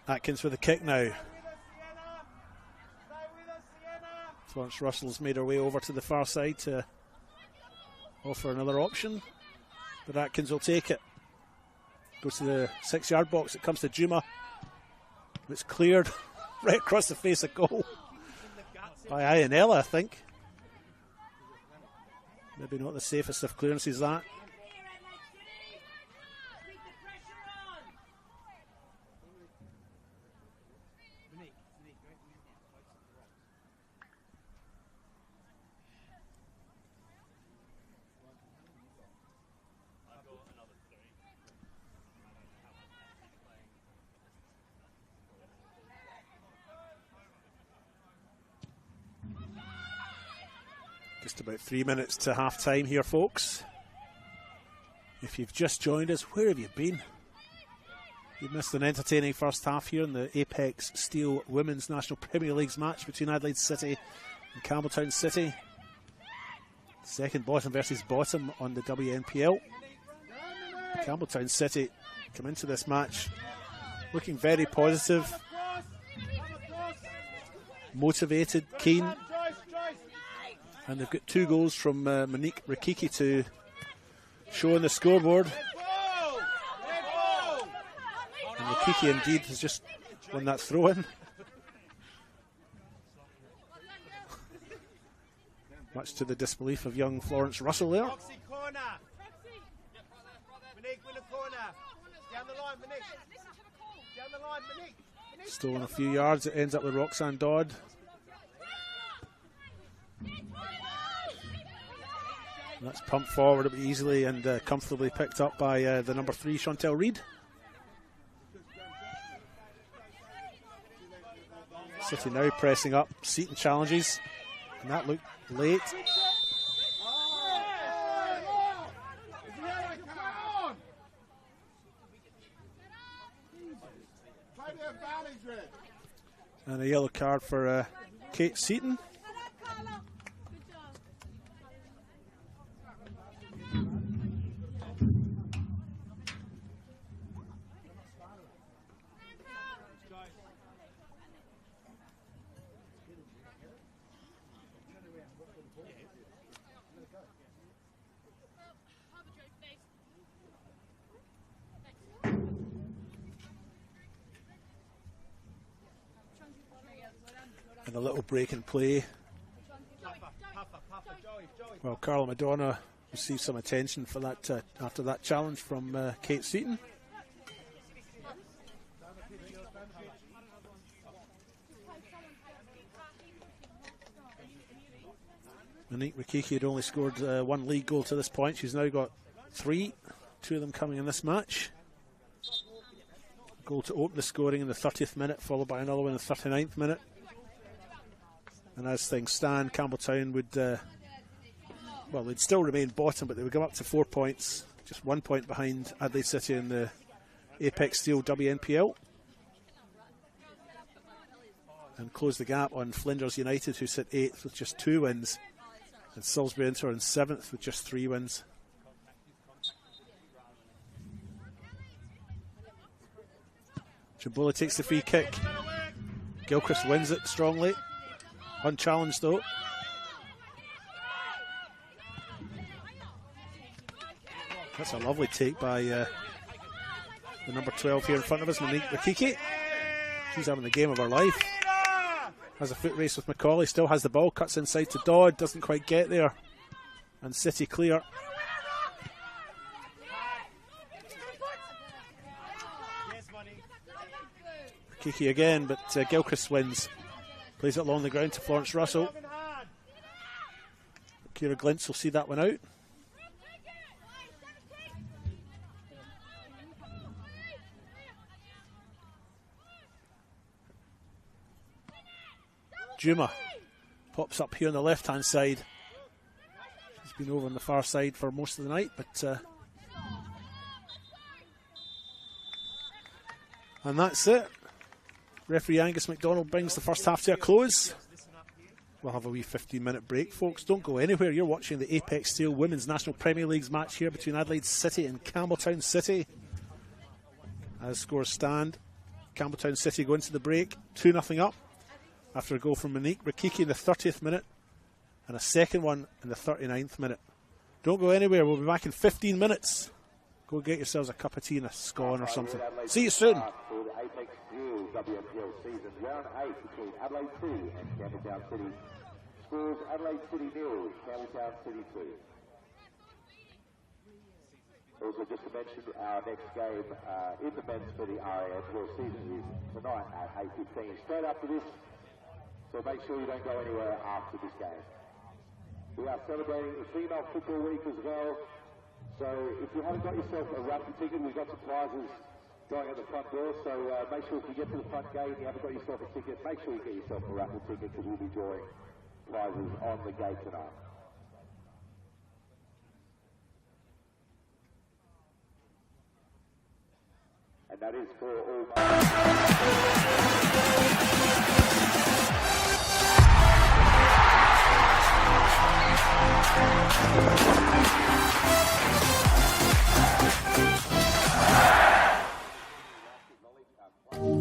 Atkins with a kick now. Florence Russell's made her way over to the far side to offer another option, but Atkins will take it. Goes to the 6-yard box. It comes to Juma. It's cleared right across the face of goal by Ionella, I think. Maybe not the safest of clearances, that. Just about 3 minutes to half time here, folks. If you've just joined us, where have you been? You've missed an entertaining first half here in the Apex Steel Women's National Premier League's match between Adelaide City and Campbelltown City. Second bottom versus bottom on the WNPL. Campbelltown City come into this match looking very positive, motivated, keen. And they've got 2 goals from Monique Rikiki to show on the scoreboard. And Rikiki indeed has just won that throw-in. Much to the disbelief of young Florence Russell there. Roxy, corner. Monique, win the corner. Down the line, Monique. Down the line, Monique. Stolen a few yards. It ends up with Roxanne Dodd. And that's pumped forward easily and comfortably picked up by the number 3, Chantel Reid. City now pressing up. Seaton challenges. And that looked late. And a yellow card for Kate Seaton. And a little break in play. Well, Carla Madonna received some attention for that after that challenge from Kate Seaton. Monique Rikiki had only scored one league goal to this point. She's now got 3, 2 of them coming in this match. Goal to open the scoring in the 30th minute, followed by another one in the 39th minute. And as things stand, Campbelltown would, well, they'd still remain bottom, but they would go up to 4 points, just 1 point behind Adelaide City in the Apex Steel WNPL. And close the gap on Flinders United, who sit 8th with just 2 wins. And Salisbury Inter in 7th with just 3 wins. Jabula takes the free kick. Gilchrist wins it strongly. Unchallenged though. That's a lovely take by the number 12 here in front of us, Monique Rikiki. She's having the game of her life. Has a foot race with Macaulay, still has the ball, cuts inside to Dodd, doesn't quite get there. And City clear. Rikiki again, but Gilchrist wins. Plays it along the ground to Florence Russell. Kira Glintz will see that one out. Juma pops up here on the left hand side. She's been over on the far side for most of the night, but and that's it. Referee Angus McDonald brings the first half to a close. We'll have a wee 15-minute break, folks. Don't go anywhere. You're watching the Apex Steel Women's National Premier League's match here between Adelaide City and Campbelltown City. As scores stand, Campbelltown City go into the break 2-0 up after a goal from Monique Rikiki in the 30th minute and a second one in the 39th minute. Don't go anywhere. We'll be back in 15 minutes. Go get yourselves a cup of tea and a scone or something. See you soon. WNPL season round 8 between Adelaide City and Campbelltown City. Scores Adelaide City 0, Campbelltown City 2. Also, just to mention, our next game in the men's for the NPLSA season is tonight at 8:15. Straight after this, so make sure you don't go anywhere after this game. We are celebrating the Female Football Week as well. So if you haven't got yourself a raffle ticket, we've got some prizes going at the front door, so make sure if you get to the front gate and you haven't got yourself a ticket, make sure you get yourself a raffle ticket because we'll be drawing prizes on the gate tonight. And that is for all...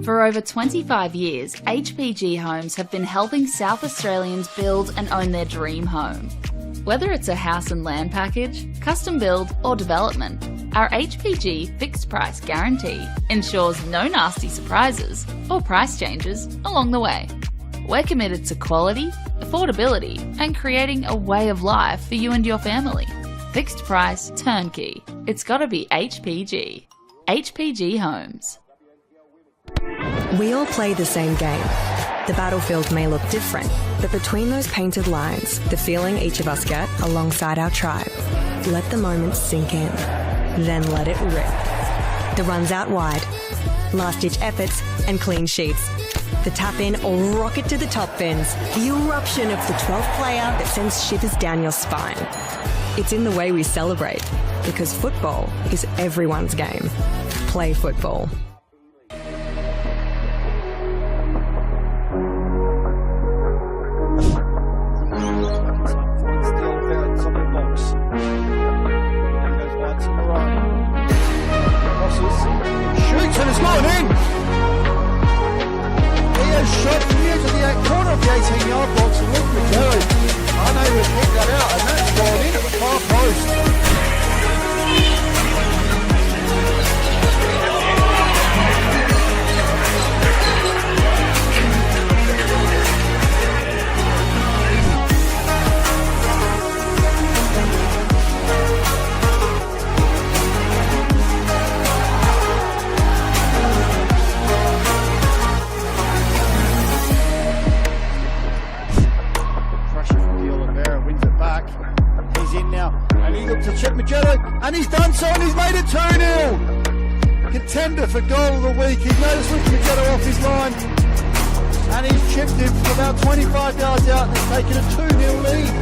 For over 25 years, HPG Homes have been helping South Australians build and own their dream home. Whether it's a house and land package, custom build or development, Our HPG fixed price guarantee ensures no nasty surprises or price changes along the way. We're committed to quality, affordability, and creating a way of life for you and your family. Fixed price, turnkey. It's gotta be HPG. HPG Homes. We all play the same game. The battlefield may look different, but between those painted lines, the feeling each of us get alongside our tribe. Let the moment sink in, then let it rip. The runs out wide, last-ditch efforts and clean sheets. The tap-in or rocket to the top bins. The eruption of the 12th player that sends shivers down your spine. It's in the way we celebrate, because football is everyone's game. Play football. Shoots and it's gone in. He has shot from near to the corner of the 18-yard box and looked for Jerry. Unable to pick that out, and that's gone in at the far post. And he's done so, and he's made it 2-0. Contender for goal of the week. He's noticed Magello off his line, and he's chipped him from about 25 yards out, and he's taken a 2-0 lead.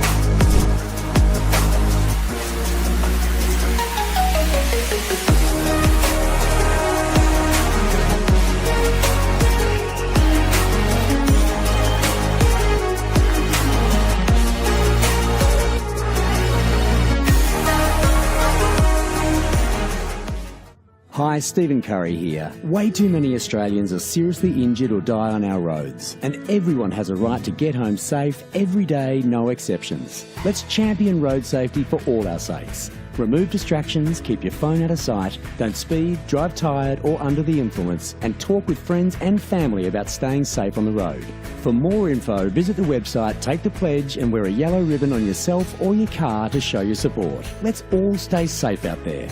Hi, Stephen Curry here. Way too many Australians are seriously injured or die on our roads, and everyone has a right to get home safe every day, no exceptions. Let's champion road safety for all our sakes. Remove distractions, keep your phone out of sight, don't speed, drive tired or under the influence, and talk with friends and family about staying safe on the road. For more info, visit the website, take the pledge and wear a yellow ribbon on yourself or your car to show your support. Let's all stay safe out there.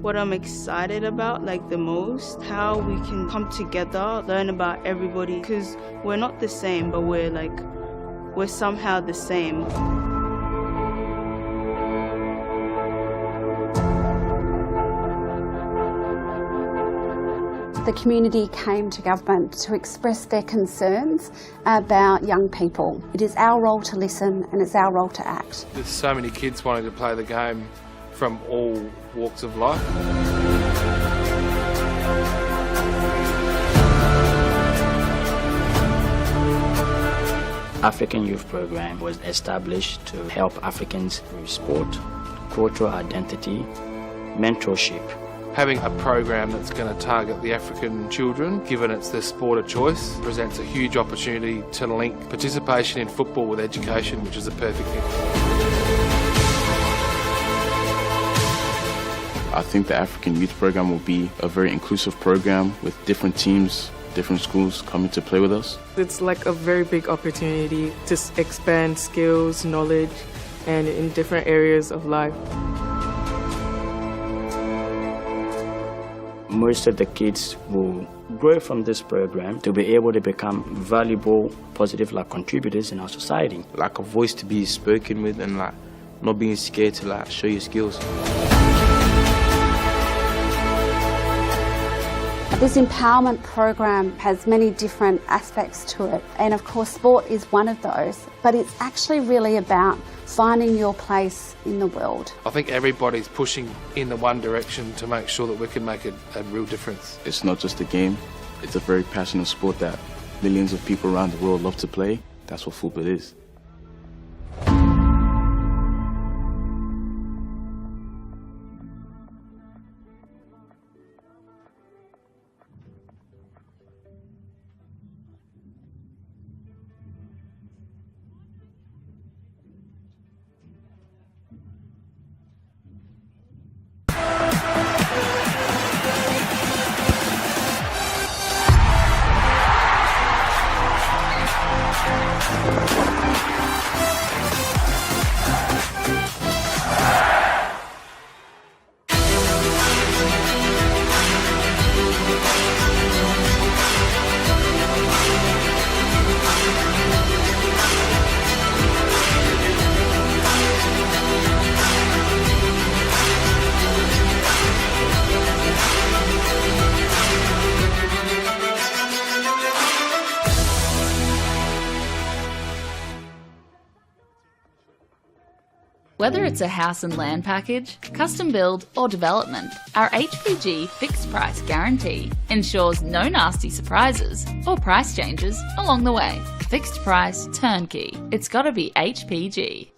What I'm excited about, the most, how we can come together, learn about everybody, because we're not the same, but we're somehow the same. The community came to government to express their concerns about young people. It is our role to listen and it's our role to act. There's so many kids wanting to play the game from all walks of life. African Youth Program was established to help Africans through sport, cultural identity, mentorship. Having a program that's going to target the African children, given it's their sport of choice, presents a huge opportunity to link participation in football with education, which is a perfect thing. I think the African Youth Program will be a very inclusive program with different teams, different schools coming to play with us. It's like a very big opportunity to expand skills, knowledge, and in different areas of life. Most of the kids will grow from this program to be able to become valuable, positive contributors in our society. Like a voice to be spoken with and not being scared to show your skills. This empowerment program has many different aspects to it, and of course sport is one of those, but it's actually really about finding your place in the world. I think everybody's pushing in the one direction to make sure that we can make a real difference. It's not just a game, it's a very passionate sport that millions of people around the world love to play. That's what football is. Whether it's a house and land package, custom build or development, our HPG fixed price guarantee ensures no nasty surprises or price changes along the way. Fixed price turnkey. It's gotta be HPG.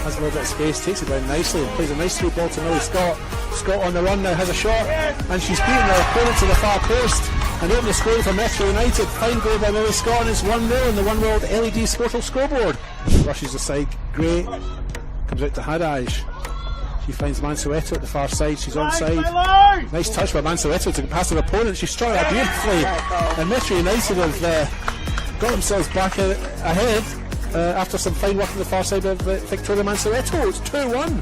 Has a little bit of space, takes it down nicely and plays a nice sweet ball to Millie Scott. Scott on the run now, has a shot, and she's beaten her opponent to the far post and opened the scoring for Metro United. Fine goal by Millie Scott, and it's 1-0 on the One World LED Sportal scoreboard. Rushes aside, great, comes out to Hadaj. She finds Mansueto at the far side, she's onside. Nice touch by Mansueto to pass her opponent, she struck that beautifully. And Metro United have got themselves back ahead. After some fine work on the far side of Victoria Mansueto. It's 2-1.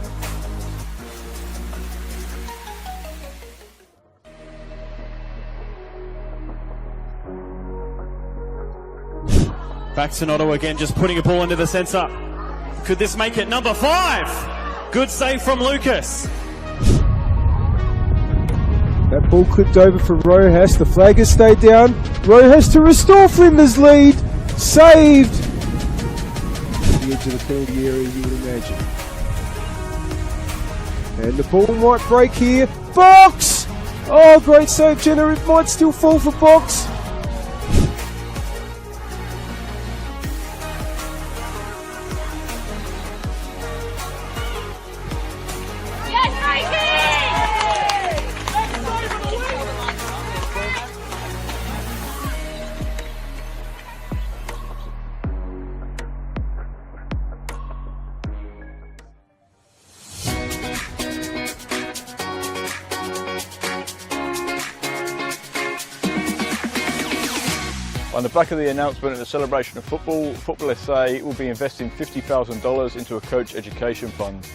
Back to Noto again, just putting a ball into the centre. Could this make it? Number 5. Good save from Lucas. That ball clipped over from Rojas. The flag has stayed down. Rojas to restore Flinders' lead. Saved. The edge of the penalty area, you would imagine. And the ball might break here. Box! Oh, great save, Jenner. It might still fall for Box. On the back of the announcement of the celebration of football, NPLSA will be investing $50,000 into a coach education fund.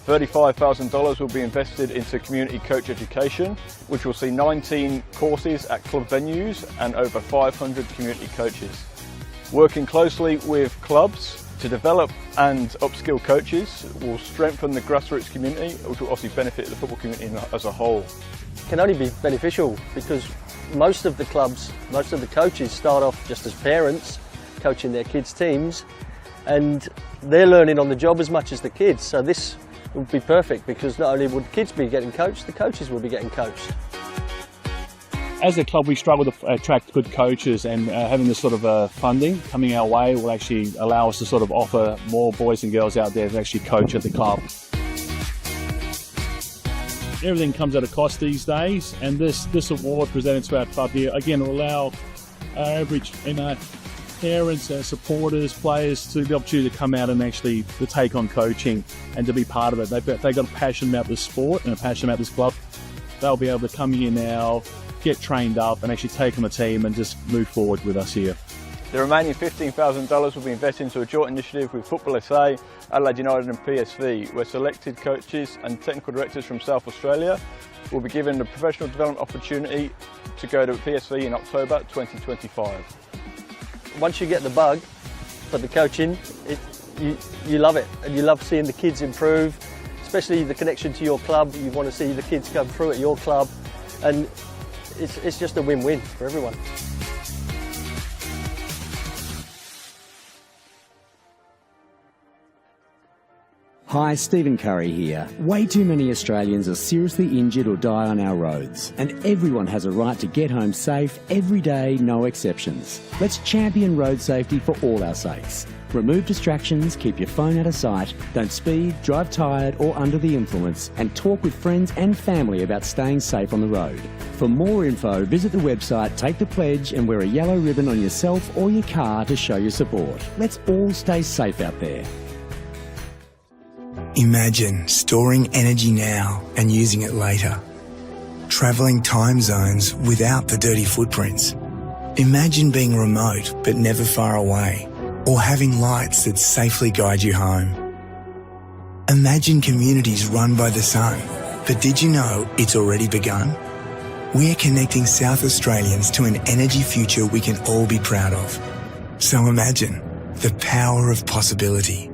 $35,000 will be invested into community coach education, which will see 19 courses at club venues and over 500 community coaches. Working closely with clubs to develop and upskill coaches will strengthen the grassroots community, which will obviously benefit the football community as a whole. It can only be beneficial because most of the clubs, most of the coaches start off just as parents coaching their kids' teams, and they're learning on the job as much as the kids. So this would be perfect because not only would kids be getting coached, the coaches will be getting coached. As a club, we struggle to attract good coaches, and having this sort of funding coming our way will actually allow us to sort of offer more boys and girls out there to actually coach at the club. Everything comes at a cost these days, and this award presented to our club here again will allow our average parents, supporters, players to the opportunity to come out and actually to take on coaching and to be part of it. They've got a passion about this sport and a passion about this club. They'll be able to come here now, get trained up and actually take on the team and just move forward with us here. The remaining $15,000 will be invested into a joint initiative with NPLSA, Adelaide United and PSV, where selected coaches and technical directors from South Australia will be given the professional development opportunity to go to PSV in October 2025. Once you get the bug for the coaching, you love it, and you love seeing the kids improve, especially the connection to your club. You want to see the kids come through at your club, and it's just a win-win for everyone. Hi, Stephen Curry here. Way too many Australians are seriously injured or die on our roads, and everyone has a right to get home safe every day, no exceptions. Let's champion road safety for all our sakes. Remove distractions, keep your phone out of sight, don't speed, drive tired or under the influence, and talk with friends and family about staying safe on the road. For more info, visit the website, take the pledge and wear a yellow ribbon on yourself or your car to show your support. Let's all stay safe out there. Imagine storing energy now and using it later. Travelling time zones without the dirty footprints. Imagine being remote but never far away, or having lights that safely guide you home. Imagine communities run by the sun, but did you know it's already begun? We're connecting South Australians to an energy future we can all be proud of. So imagine the power of possibility.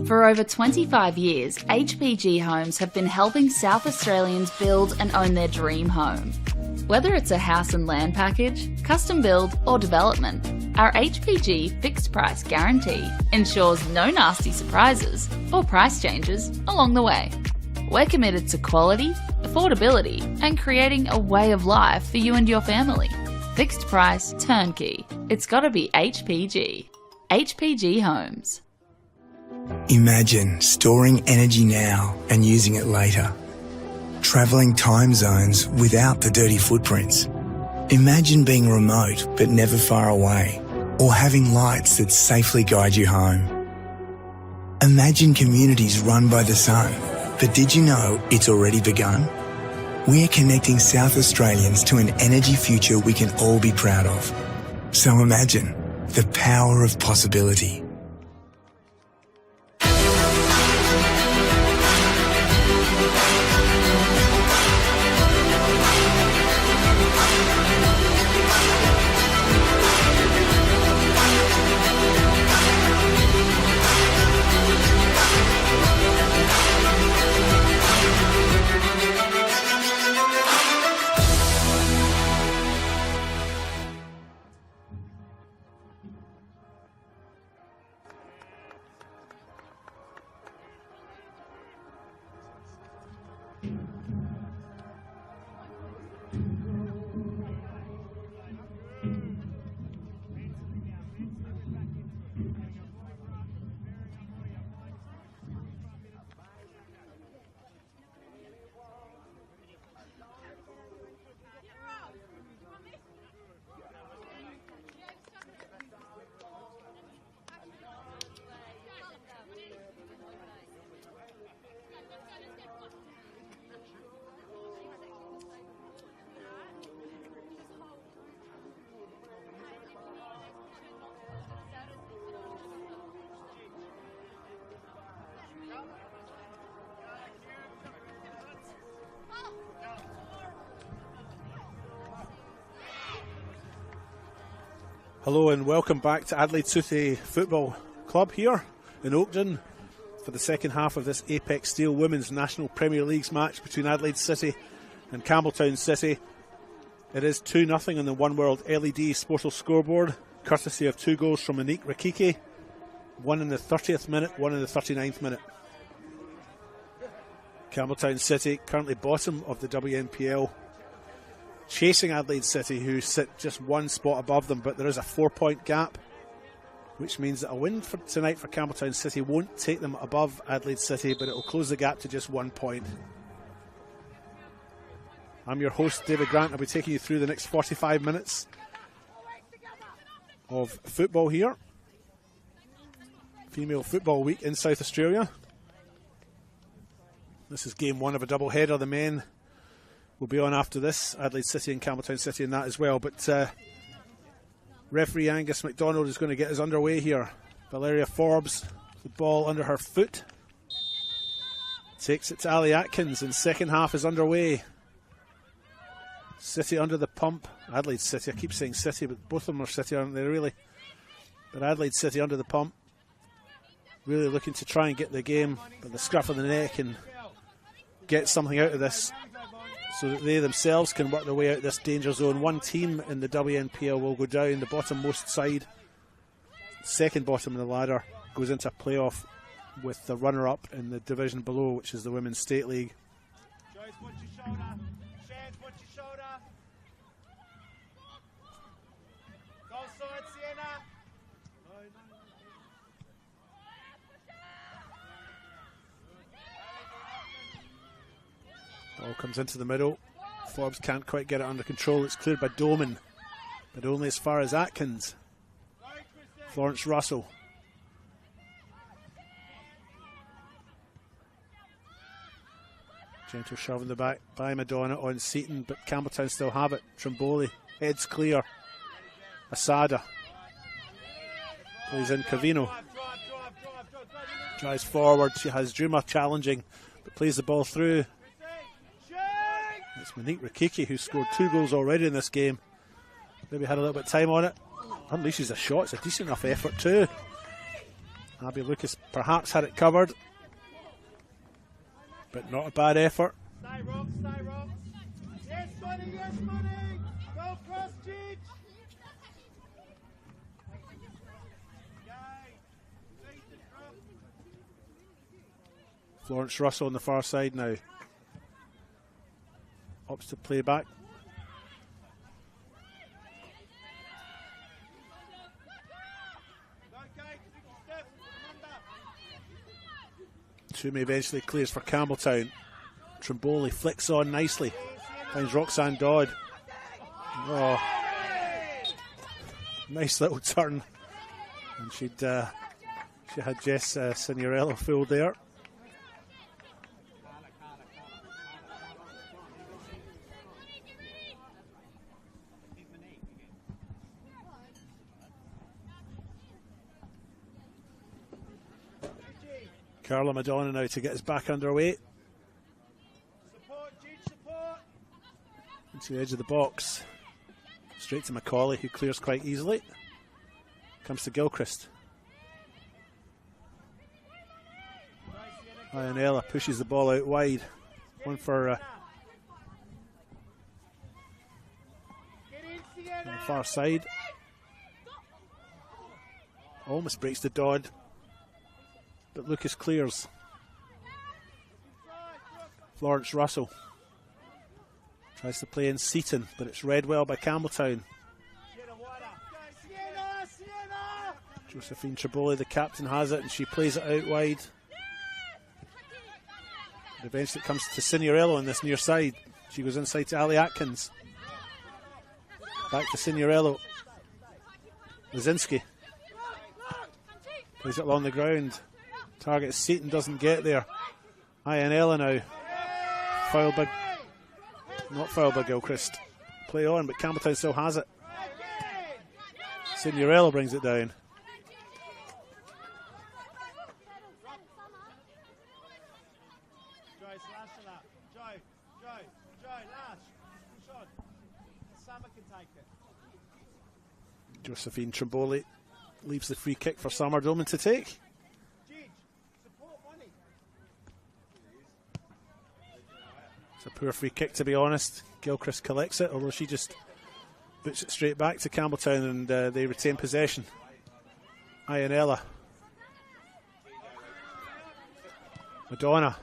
For over 25 years, HPG Homes have been helping South Australians build and own their dream home. Whether it's a house and land package, custom build or development, our HPG fixed price guarantee ensures no nasty surprises or price changes along the way. We're committed to quality, affordability and creating a way of life for you and your family. Fixed price, turnkey. It's gotta be HPG. HPG Homes. Imagine storing energy now and using it later. Travelling time zones without the dirty footprints. Imagine being remote but never far away, or having lights that safely guide you home. Imagine communities run by the sun, but did you know it's already begun? We're connecting South Australians to an energy future we can all be proud of. So imagine the power of possibility. Hello and welcome back to Adelaide City Football Club here in Oakden for the second half of this Apex Steel Women's National Premier Leagues match between Adelaide City and Campbelltown City. It is 2-0 on the One World LED Sportal scoreboard, courtesy of 2 goals from Monique Rakike, one in the 30th minute, one in the 39th minute. Campbelltown City currently bottom of the WNPL, chasing Adelaide City, who sit just one spot above them, but there is a 4-point gap, which means that a win for tonight for Campbelltown City won't take them above Adelaide City, but it will close the gap to just 1 point. I'm your host, David Grant. I'll be taking you through the next 45 minutes of football here. Female Football Week in South Australia. This is game 1 of a double header. The men will be on after this, Adelaide City and Campbelltown City and that as well. But referee Angus McDonald is going to get us underway here. Valeria Forbes, the ball under her foot. Takes it to Ali Atkins, and second half is underway. City under the pump. Adelaide City, I keep saying City, but both of them are City, aren't they, really? But Adelaide City under the pump. Really looking to try and get the game by the scruff of the neck and get something out of this, so that they themselves can work their way out of this danger zone. One team in the WNPL will go down, the bottommost side, second bottom of the ladder, goes into a playoff with the runner-up in the division below, which is the Women's State League. Ball comes into the middle. Forbes can't quite get it under control. It's cleared by Doman, but only as far as Atkins. Florence Russell. Gentle shove in the back by Madonna on Seaton, but Campbelltown still have it. Trimboli, heads clear. Asada plays in Cavino. Drives forward. She has Juma challenging, but plays the ball through. It's Monique Rikiki, who scored 2 goals already in this game. Maybe had a little bit of time on it. Unleashes a shot. It's a decent enough effort too. Abby Lucas perhaps had it covered, but not a bad effort. Stay Rob, stay Rob. Yes, money, yes, money. Go cross, Gidge. Florence Russell on the far side now. Opts to play back. Toomey eventually clears for Campbelltown. Trimboli flicks on nicely. Finds Roxanne Dodd. Oh, nice little turn. And she had Jess Signorello fooled there. Carla Madonna now to get us back underway. Into the edge of the box. Straight to Macaulay, who clears quite easily. Comes to Gilchrist. Ionella pushes the ball out wide. One for on the far side. Almost breaks the Dodd, but Lucas clears. Florence Russell tries to play in Seaton, but it's read well by Campbelltown. Josephine Triboli, the captain, has it, and she plays it out wide. And eventually it comes to Signorello on this near side. She goes inside to Ali Atkins. Back to Signorello. Lazinski plays it along the ground. Target Seaton, doesn't get there. Ionella now. Fouled by, not fouled by Gilchrist. Play on, but Campbelltown still has it. Signorello brings it down. Josephine Trimboli leaves the free kick for Summer Doman to take. It's a poor free kick, to be honest. Gilchrist collects it, although she just puts it straight back to Campbelltown, and they retain possession. Ionella. Madonna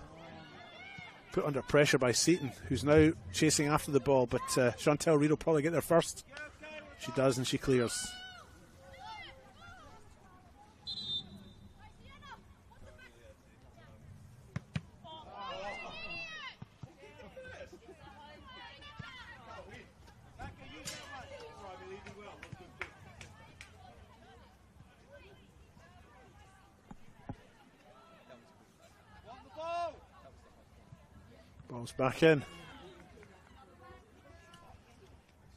put under pressure by Seaton, who's now chasing after the ball, but Chantel Reid will probably get there first. She does, and she clears. Ball's back in.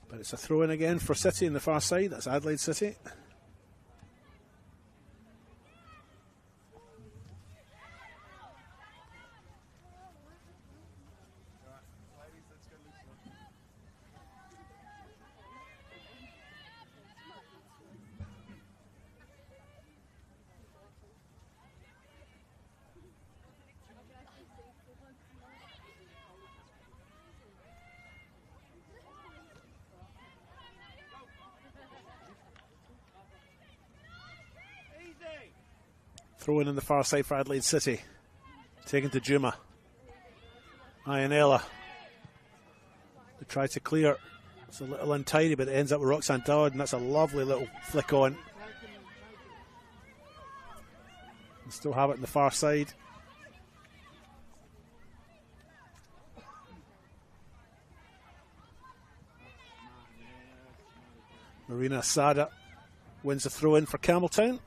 But it's a throw in again for City on the far side. That's Adelaide City. Throw in the far side for Adelaide City. Taken to Juma. Ionella. They try to clear. It's a little untidy, but it ends up with Roxanne Dodd, and that's a lovely little flick on. And still have it on the far side. Marina Sada wins the throw in for Campbelltown.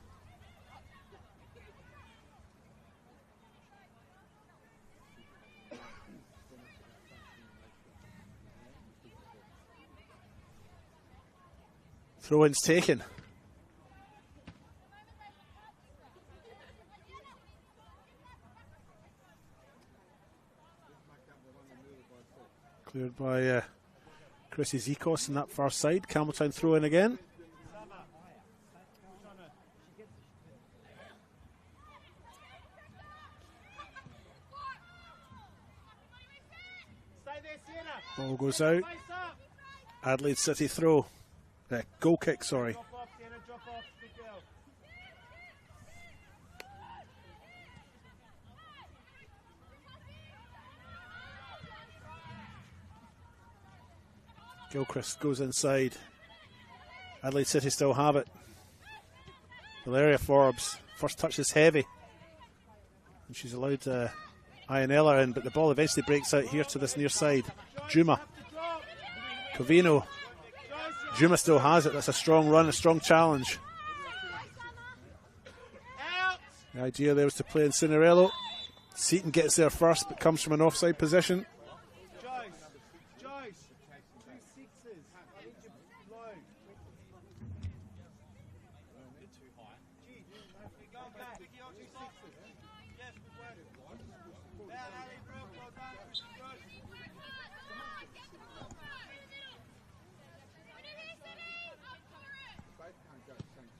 Throw in's taken. Cleared by Chrissy Zikos on that far side. Campbelltown throw in again. Ball goes out. Adelaide City throw. Goal kick, sorry. Gilchrist goes inside. Adelaide City still have it. Valeria Forbes. First touch is heavy. And she's allowed Ionella in, but the ball eventually breaks out here to this near side. Juma. Covino. Juma still has it. That's a strong run, a strong challenge. The idea there was to play in Cinderello. Seaton gets there first, but comes from an offside position.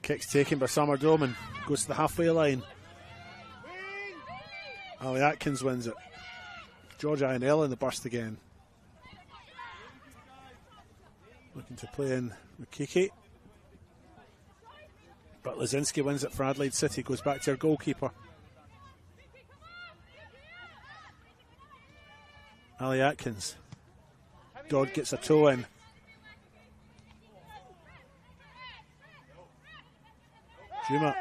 Kick's taken by Summer Doman. Goes to the halfway line. Ali Atkins wins it. George Ionella in the burst again. Looking to play in Mukiki. But Lazinski wins it for Adelaide City. Goes back to her goalkeeper. Ali Atkins. Dodd gets a toe in. Juma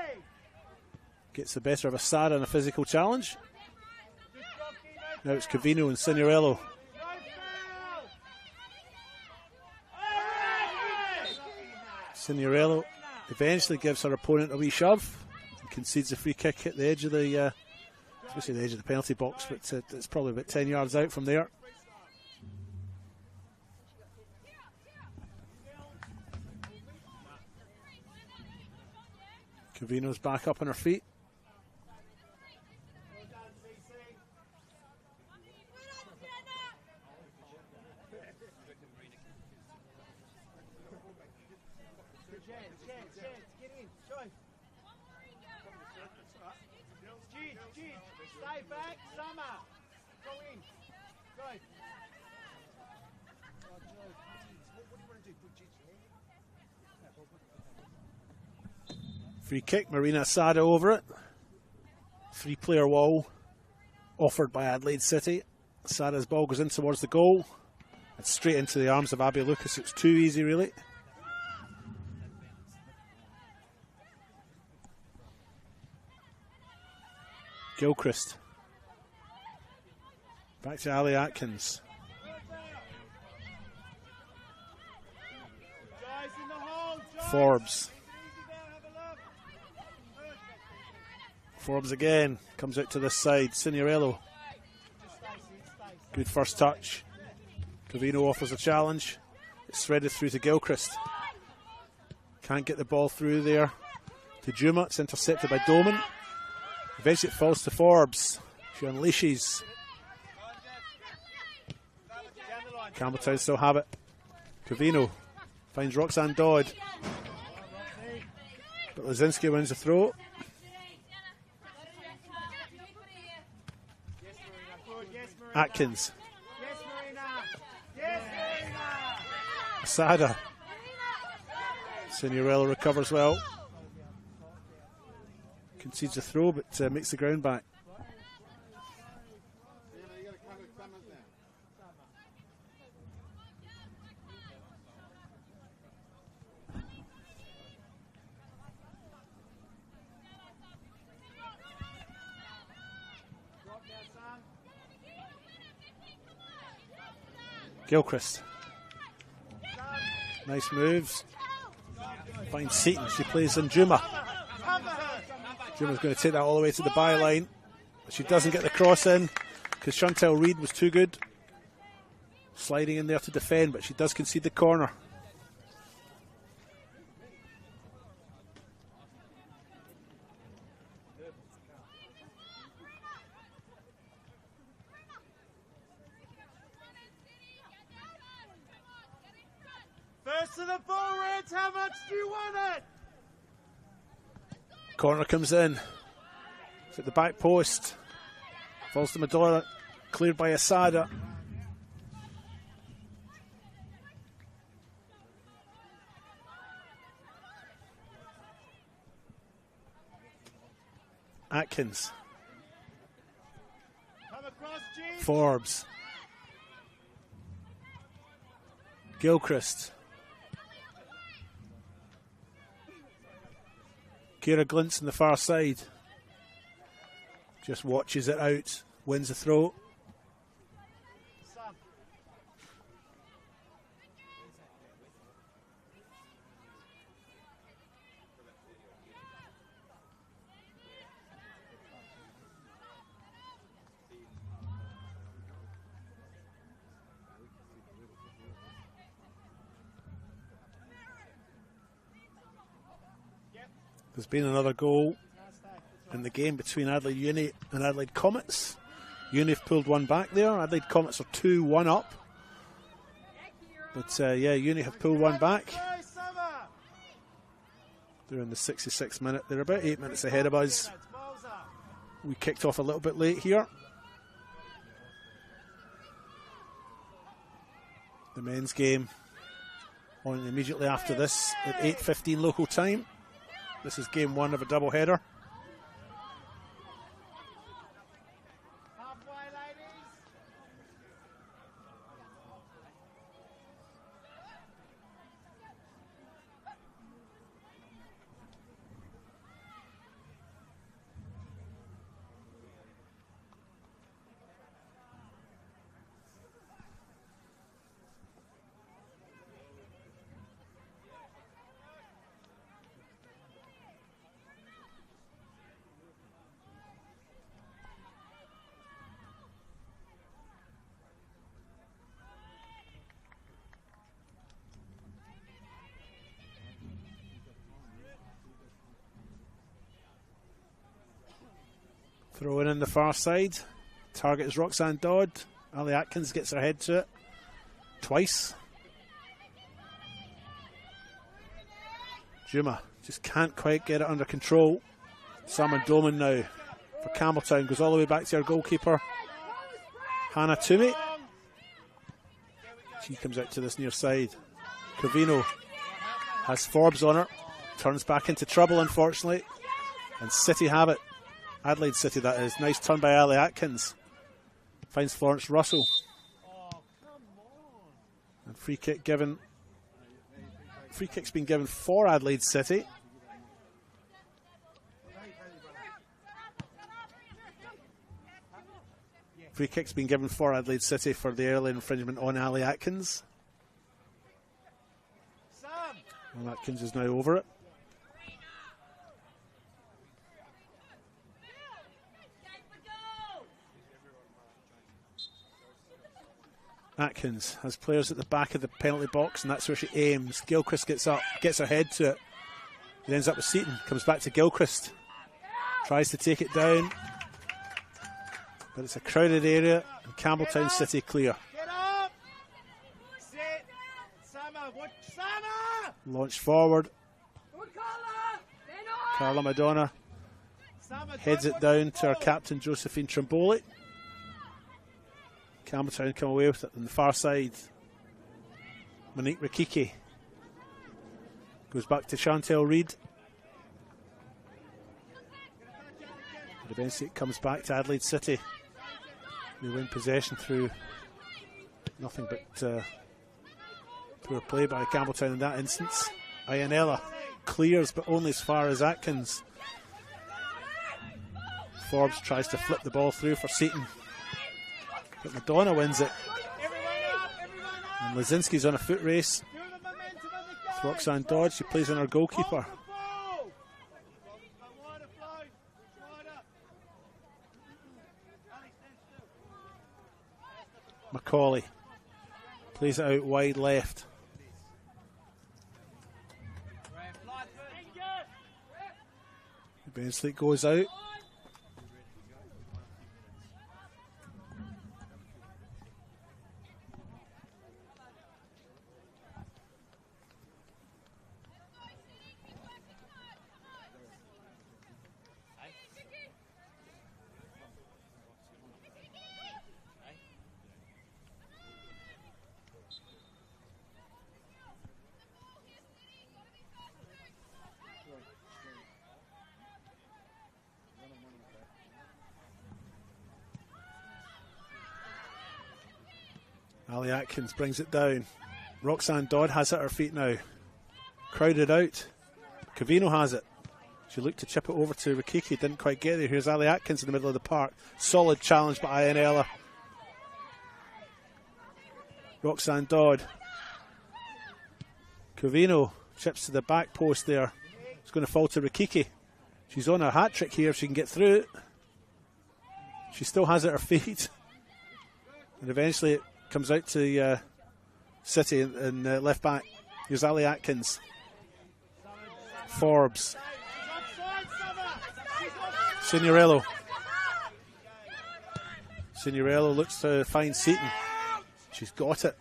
gets the better of Asada in a physical challenge. Now it's Covino and Signorello. Signorello eventually gives her opponent a wee shove and concedes a free kick at the edge of the, especially the edge of the penalty box, but it's probably about 10 yards out from there. Covino's back up on her feet. Stay back, Summer. Go in. Go. Free kick, Marina Sada over it. 3-player wall offered by Adelaide City. Sada's ball goes in towards the goal. It's straight into the arms of Abby Lucas. It's too easy, really. Gilchrist. Back to Ali Atkins. Forbes. Forbes again. Comes out to this side. Signorello. Good first touch. Covino offers a challenge. It's threaded through to Gilchrist. Can't get the ball through there to Juma. It's intercepted by Doman. Eventually it falls to Forbes. She unleashes. Campbelltown still have it. Covino finds Roxanne Dodd. But Lazinski wins the throw. Atkins. Asada. Signorello recovers well. Concedes a throw, but makes the ground back. Gilchrist. Nice moves. Finds Seaton. She plays in Juma. Juma's going to take that all the way to the byline. But she doesn't get the cross in because Chantel Reid was too good. Sliding in there to defend, but she does concede the corner. First to the ball, Reds. How much do you want it? Corner comes in. It's at the back post. Falls to Medora. Cleared by Asada. Atkins. Forbes. Gilchrist. Kira Glintz on the far side. Just watches it out. Wins the throw. There's been another goal in the game between Adelaide Uni and Adelaide Comets. Uni have pulled one back there. Adelaide Comets are 2-1 up. But yeah, Uni have pulled one back. They're in the 66th minute. They're about 8 minutes ahead of us. We kicked off a little bit late here. The men's game on immediately after this at 8:15 local time. This is game one of a doubleheader. Throw in the far side. Target is Roxanne Dodd. Ali Atkins gets her head to it twice. Juma just can't quite get it under control. Salmon Doman now for Campbelltown. Goes all the way back to her goalkeeper, Hannah Toomey. She comes out to this near side. Covino has Forbes on her. Turns back into trouble, unfortunately. And City have it. Adelaide City, that is. Nice turn by Ali Atkins. Finds Florence Russell. And free kick given. Free kick's been given for Adelaide City. Free kick's been given for Adelaide City for the early infringement on Ali Atkins. And Atkins is now over it. Atkins has players at the back of the penalty box, and that's where she aims. Gilchrist gets up, gets her head to it. It ends up with Seaton, comes back to Gilchrist. Tries to take it down. But it's a crowded area, and Campbelltown City clear. Launched forward. Carla Madonna heads it down to our captain, Josephine Trimboli. Campbelltown come away with it on the far side. Monique Rikiki goes back to Chantel Reid. But eventually it comes back to Adelaide City. They win possession through nothing but poor play by Campbelltown in that instance. Ayanella clears, but only as far as Atkins. Forbes tries to flip the ball through for Seaton. But Madonna wins it. And Lazinski's on a foot race. Roxanne Dodge, she plays in her goalkeeper. Macaulay plays it out wide left. Bensley goes out. Ali Atkins brings it down. Roxanne Dodd has it at her feet now. Crowded out. Covino has it. She looked to chip it over to Rikiki, didn't quite get there. Here's Ali Atkins in the middle of the park. Solid challenge by Ianella. Roxanne Dodd. Covino chips to the back post there. It's going to fall to Rikiki. She's on a hat trick here if she can get through it. She still has it at her feet. And eventually it comes out to City in left back. Here's Ali Atkins. Forbes. Signorello. Signorello looks to find Seaton. She's got it.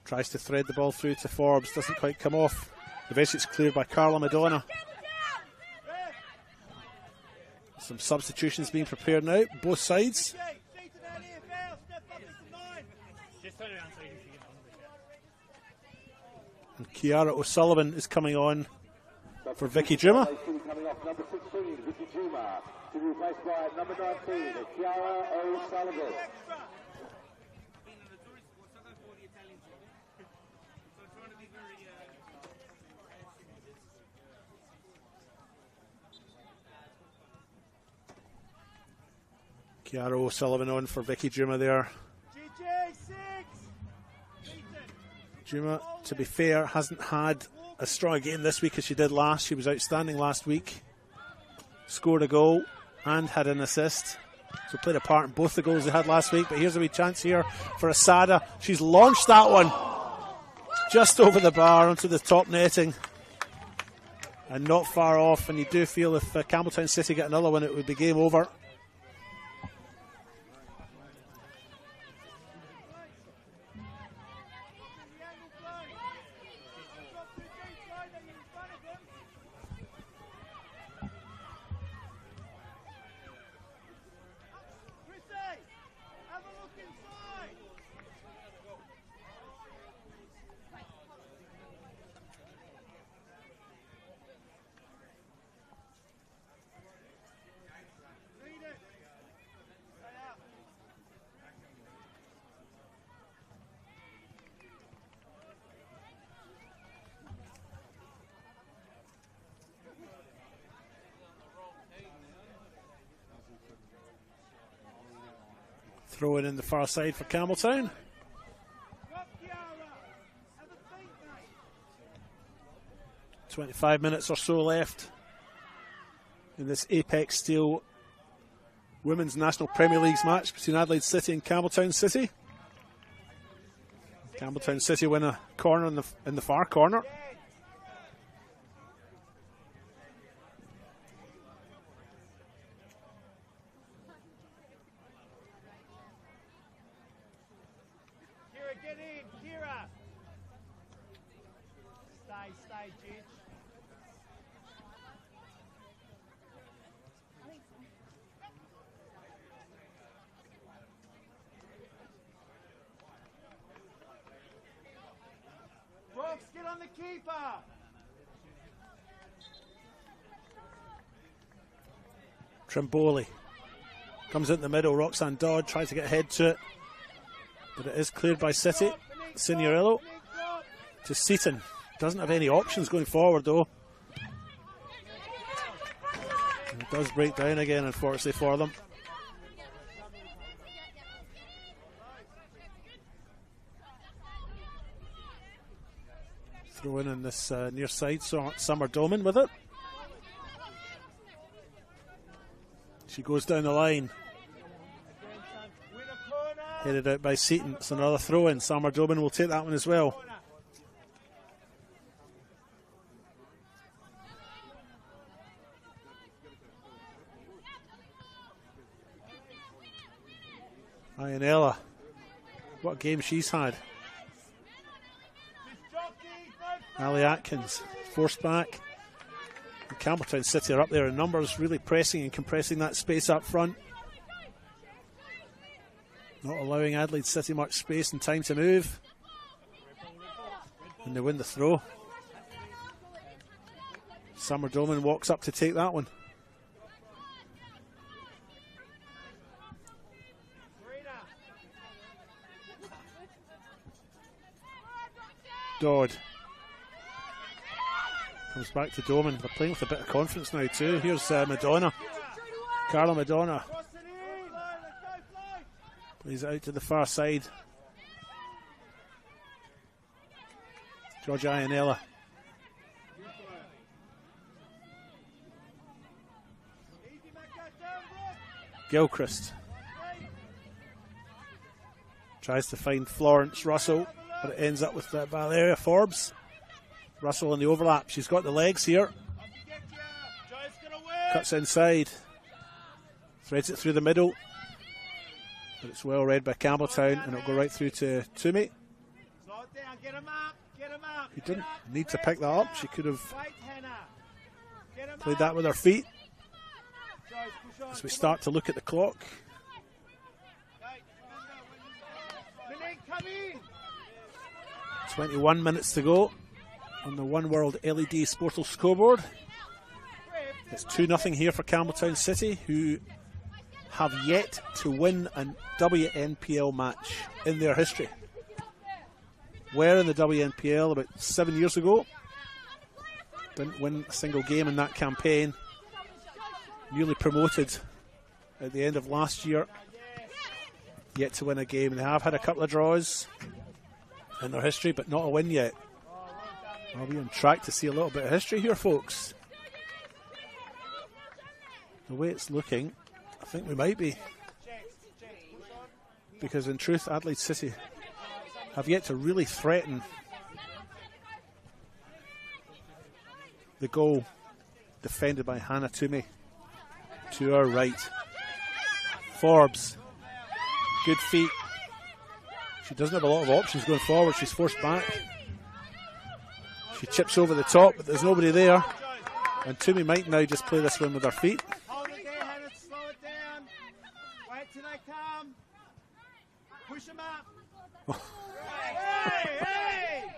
Tries to thread the ball through to Forbes. Doesn't quite come off. Eventually it's cleared by Carla Madonna. Some substitutions being prepared now, both sides. And Kiara O'Sullivan is coming on for Vicky Juma. Coming off number 16, Vicky Juma, to be replaced by number 19, Kiara O'Sullivan. Kiara O'Sullivan on for Vicky Juma there. Juma, to be fair, hasn't had as strong a game this week as she did last. She was outstanding last week. Scored a goal and had an assist. So played a part in both the goals they had last week. But here's a wee chance here for Asada. She's launched that one just over the bar onto the top netting. And not far off. And you do feel if Campbelltown City get another one, it would be game over. Throw it in the far side for Campbelltown. .25 minutes or so left in this Apex Steel Women's National Premier Leagues match between Adelaide City and Campbelltown City. Campbelltown City win a corner in the far corner. Get on the keeper. Trimboli comes in the middle. Roxanne Dodd tries to get ahead to it, but it is cleared by City. Signorello to Seaton. Doesn't have any options going forward though. And it does break down again, unfortunately for them. Throw in this near side, so Summer Doman with it. She goes down the line. Headed out by Seaton. It's another throw in. Summer Doman will take that one as well. Ionella. What a game she's had. Ali Atkins forced back. And Campbelltown City are up there in numbers, really pressing and compressing that space up front. Not allowing Adelaide City much space and time to move. And they win the throw. Summer Doman walks up to take that one. Dodd. Comes back to Doman. They're playing with a bit of confidence now too. Here's Madonna. Carla Madonna. Plays it out to the far side. Georgia Ionella. Gilchrist. Tries to find Florence Russell, but it ends up with Valeria Forbes. Russell in the overlap. She's got the legs here. Cuts inside. Threads it through the middle. But it's well read by Campbelltown, and it'll go right through to Toomey. Who didn't need to pick that up. She could have played that with her feet. As we start to look at the clock. 21 minutes to go on the One World LED Sportal scoreboard. It's 2-0 here for Campbelltown City, who have yet to win a WNPL match in their history. Were in the WNPL about 7 years ago. Didn't win a single game in that campaign. Newly promoted at the end of last year. Yet to win a game. They have had a couple of draws in their history, but not a win yet. Are we on track to see a little bit of history here, folks? The way it's looking, I think we might be. Because in truth, Adelaide City have yet to really threaten the goal defended by Hannah Toomey to our right. Forbes, good feet. She doesn't have a lot of options going forward. She's forced back. She chips over the top, but there's nobody there. And Toomey might now just play this one with her feet. Hold it there, Hannah, slow it down. Wait till they come. Push them up. Hey!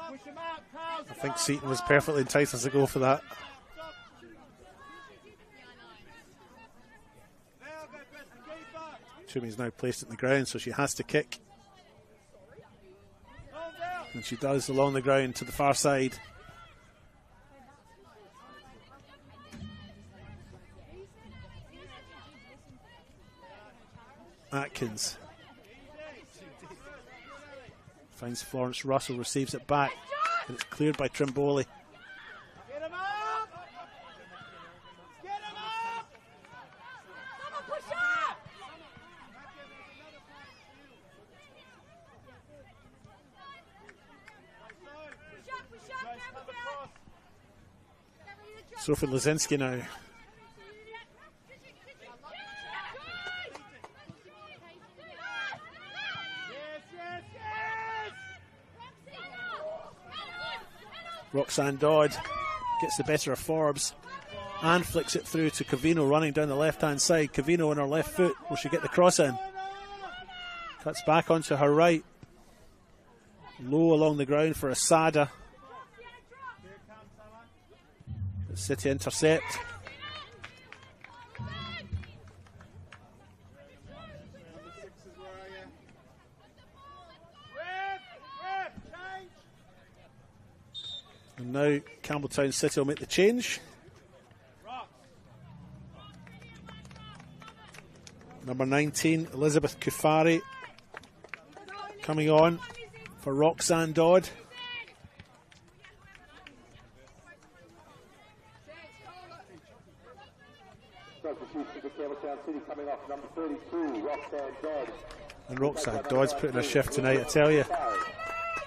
Push them up, Carl. I think Seaton was perfectly entitled to go for that. Toomey's now placed it in the ground, so she has to kick. And she does along the ground to the far side. Atkins finds Florence Russell, receives it back, and it's cleared by Trimboli. Sophie Lazinski now. Roxanne Dodd gets the better of Forbes and flicks it through to Cavino running down the left-hand side. Cavino on her left foot. Will she get the cross in? Cuts back onto her right. Low along the ground for Asada. City intercept. And now Campbelltown City will make the change. Number 19, Elizabeth Kufari, coming on for Roxanne Dodd. Substitution for Campbelltown City coming off number 32, Roxanne Dodd. And Roxanne Dodd's putting a shift tonight, I tell you.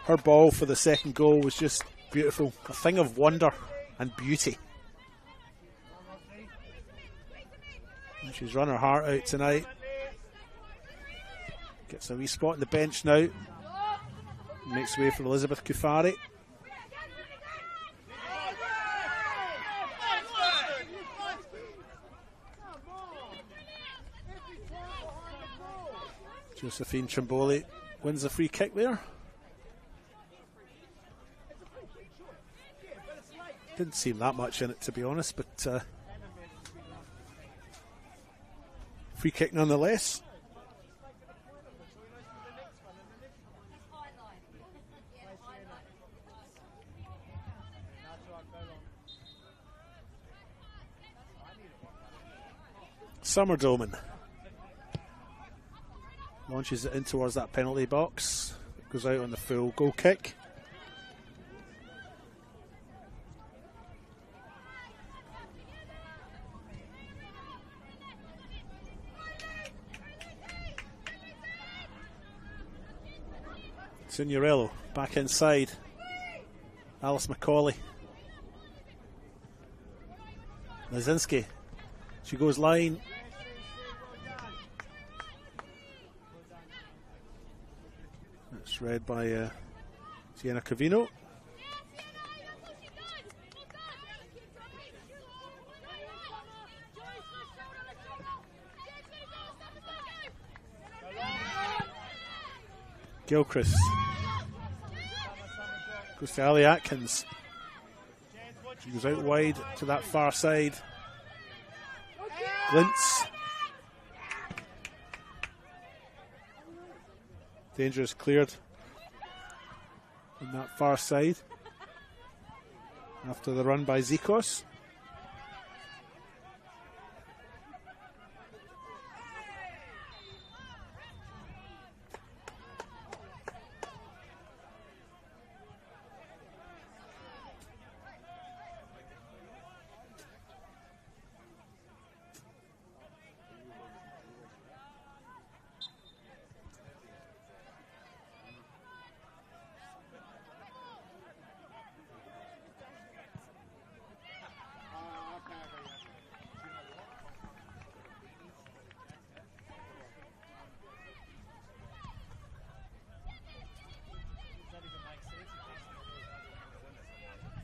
Her ball for the second goal was just beautiful. A thing of wonder and beauty. And she's run her heart out tonight. Gets a wee spot on the bench now. Makes way for Elizabeth Kufari. Josephine Trimboli wins the free kick there. Didn't seem that much in it, to be honest, but free kick nonetheless. Summer Doman launches it in towards that penalty box. It goes out on the full goal kick. Signorello back inside. Alice McCauley. Lazinski. She goes line. That's read by Sienna Cavino. Gilchrist goes to Ali Atkins. She goes out wide to that far side. Glints. Danger is cleared on that far side after the run by Zikos.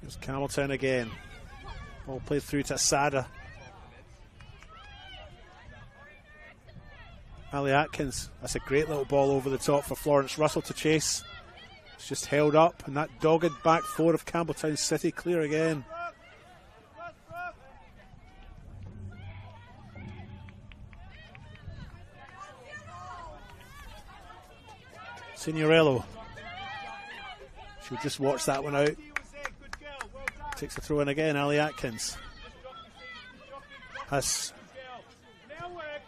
Here's Campbelltown again. Ball played through to Sada. Ali Atkins. That's a great little ball over the top for Florence Russell to chase. It's just held up, and that dogged back four of Campbelltown City clear again. Signorello. She'll just watch that one out. Takes the throw in again. Ali Atkins has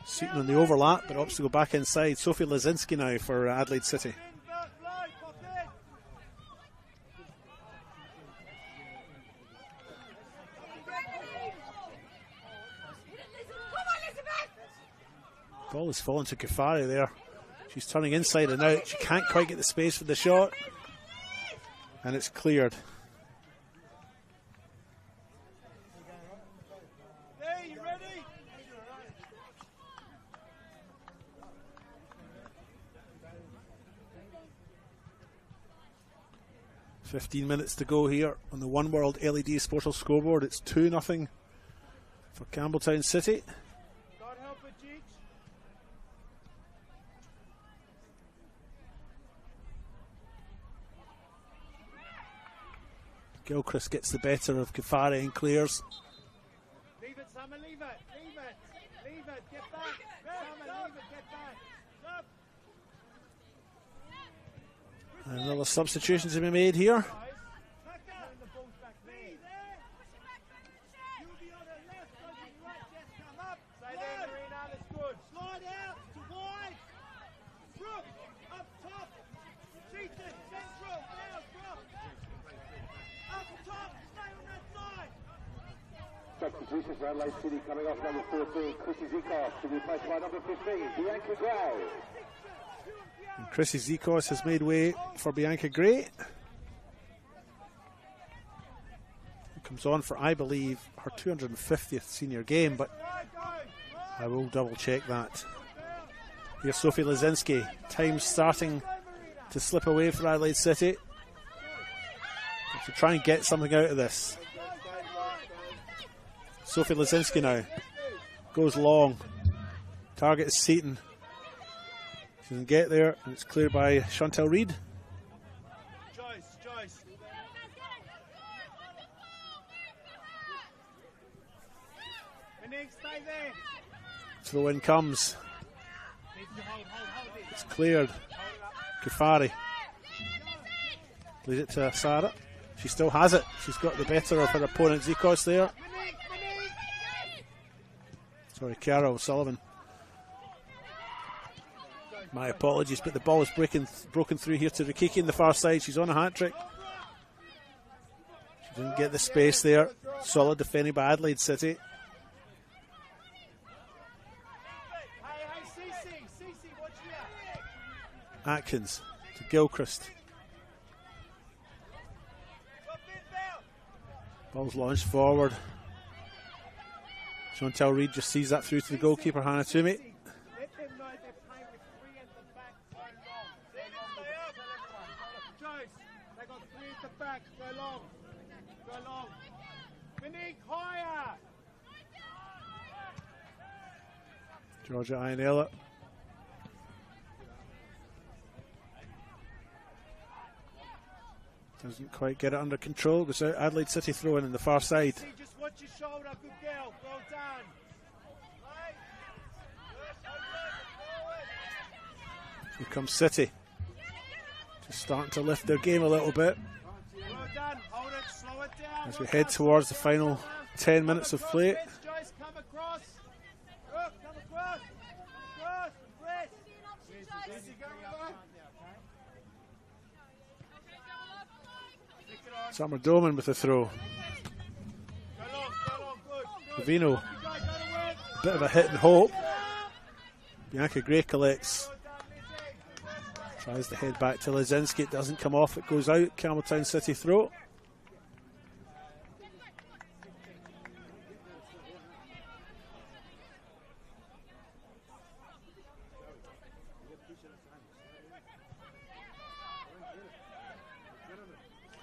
Seaton on the overlap, but opts to go back inside. Sophie Lazinski now for Adelaide City. Ball has fallen to Kufari there. She's turning inside and out. She can't quite get the space for the shot. And it's cleared. Hey, you ready? 15 minutes to go here on the One World LED Sportal scoreboard. It's 2-0 for Campbelltown City. Gilchrist gets the better of Kufari and clears. Leave it, Summer, leave it, leave it, leave it, get back, Summer, leave it, get back. And another substitution to be made here. Substitution for Adelaide City coming off number 14, Chrissy Zikos, to be replaced by number 15, Bianca Gray. And Chrissy Zikos has made way for Bianca Gray. Comes on for, I believe, her 250th senior game, but I will double check that. Here's Sophie Lazinski. Time starting to slip away for Adelaide City. To try and get something out of this. Sophie Lazinski now. Goes long. Target is Seaton. She doesn't get there, and it's cleared by Chantel Reid. Throw in comes. It's cleared. Kufari leads it to Sarah. She still has it. She's got the better of her opponent Zikos there. Sorry, Carol Sullivan. My apologies, but the ball is broken through here to Rikiki in the far side. She's on a hat-trick. She didn't get the space there. Solid defending by Adelaide City. Atkins to Gilchrist. Ball's launched forward. Chantel Reid just sees that through to the goalkeeper, Hannah Toomey. Georgia Ionella. Doesn't quite get it under control. Goes out. Adelaide City throwing in the far side. Just watch your shoulder, good girl. Well done. Here comes City. Just starting to lift their game a little bit. Well done. Hold it. Slow it down. As we head towards the final 10 minutes of play. Joyce, come across. Come across. Cross. Press. Where's he going? Summer Doman with the throw. Lavino, bit of a hit and hope. Bianca Gray collects. Tries to head back to Lazinski. It doesn't come off. It goes out. Campbelltown City throw.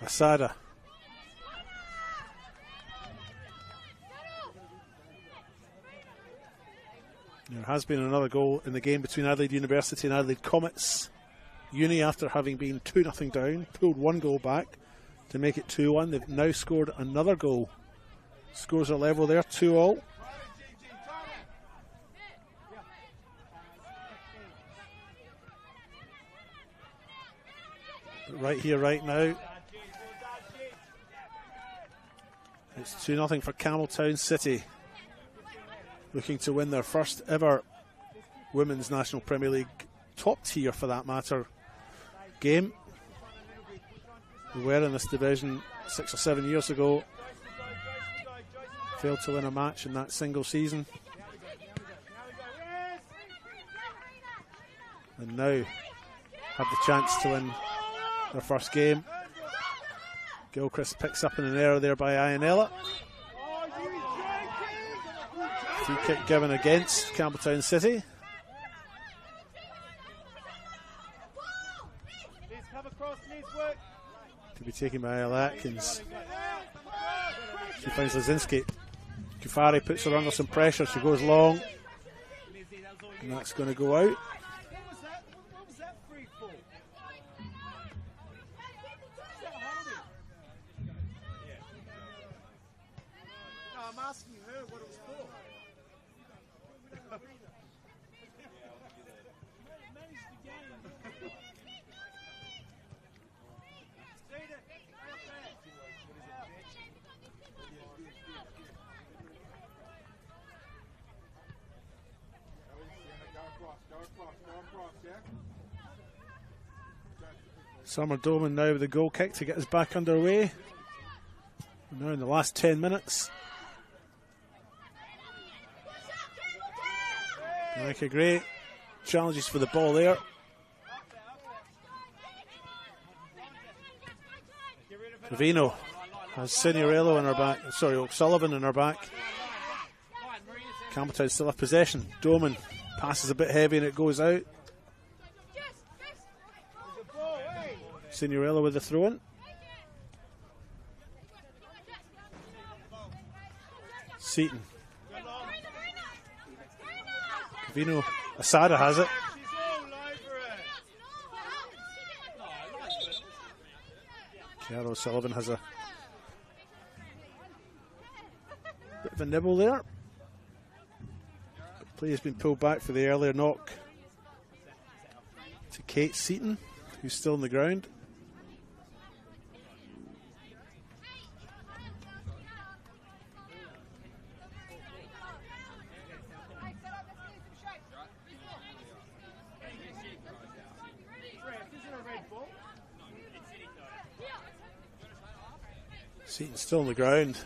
Asada. There has been another goal in the game between Adelaide University and Adelaide Comets. Uni, after having been 2-0 down, pulled one goal back to make it 2-1. They've now scored another goal. Scores are level there, 2-2. Right here, right now. It's 2-0 for Campbelltown City, looking to win their first ever Women's National Premier League, top tier for that matter, game. We were in this division 6 or 7 years ago. Failed to win a match in that single season. And now have the chance to win their first game. Gilchrist picks up in an error there by Ionella. Free kick given against Campbelltown City. To be taken by Al Atkins. She finds Lazinski. Kufari puts her under some pressure. She goes long. And that's going to go out. Asking her what it was for. Summer Doman now with the goal kick to get us back underway. Now in the last 10 minutes. Like a great challenges for the ball there. Trevino has Signorello in her back. Sorry, O'Sullivan in her back. Campbelltown still have possession. Doman passes a bit heavy and it goes out. Signorello with the throw in. Seaton. Trevino. Asada has it. Carol Sullivan has a bit of a nibble there. Play has been pulled back for the earlier knock to Kate Seaton, who's still on the ground. Seaton's still on the ground.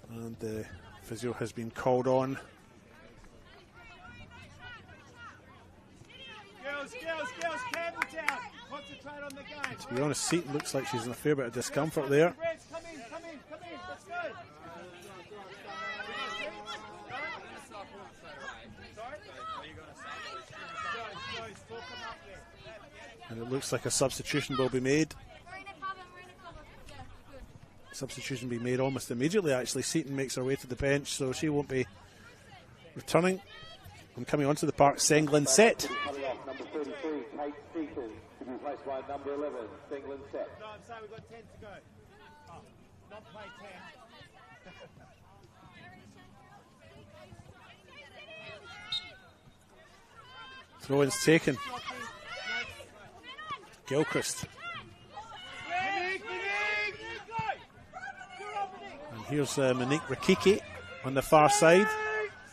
And the physio has been called on. Girls, Campbelltown, concentrate on the game. To be honest, Seaton looks like she's in a fair bit of discomfort there. Come in, let's go. And it looks like a substitution will be made. Substitution be made almost immediately, actually. Seaton makes her way to the bench, so she won't be returning. And coming onto the park, Senglin Set. Number 33, Kate Seaton, to be replaced by number 11, Senglin Set. No, I'm saying we've got 10 to go. Oh, not play 10. Throw-in's taken. Gilchrist. And here's Monique Rakiki on the far side.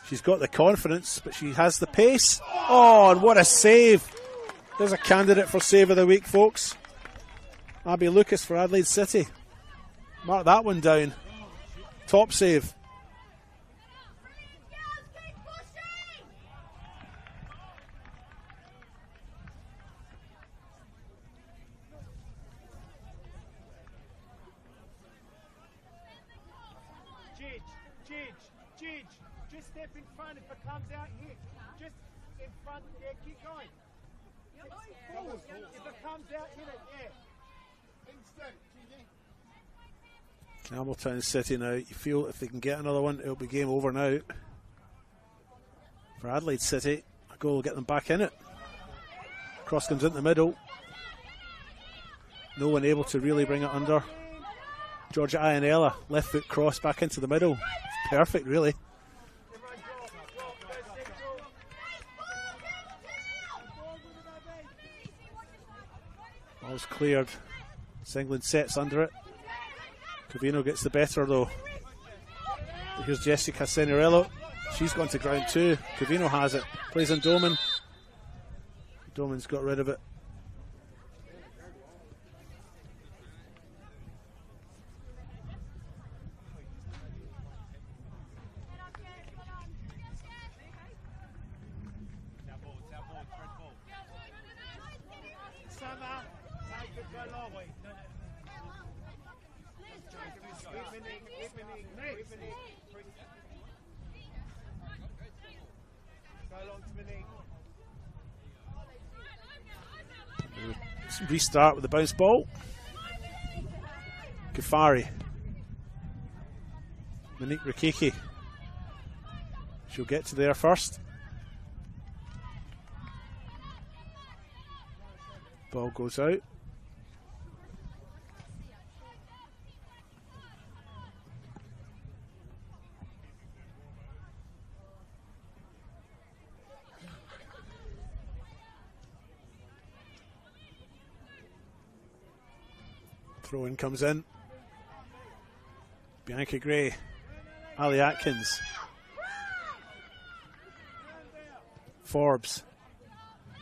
She's got the confidence, but she has the pace. Oh, and what a save. There's a candidate for save of the week, folks. Abby Lucas for Adelaide City. Mark that one down. Top save. Jidge, just step in front if it comes out here. Just in front, yeah, keep going. Forward. If it comes out, hit it, yeah. Campbelltown City now. You feel if they can get another one, it'll be game over now. For Adelaide City, a goal will get them back in it. Cross comes in the middle. No one able to really bring it under. Georgia Ianella, left foot cross back into the middle. It's perfect, really. Ball's cleared. Senglin Sets under it. Covino gets the better though. Here's Jessica Senorello. She's gone to ground too. Covino has it. Plays on Doman. Doman's got rid of it. Restart with the bounce ball. Ghaffari. Monique Rakiki. She'll get to there first. Ball goes out. Throw-in comes in. Bianca Gray. Ali Atkins. Forbes.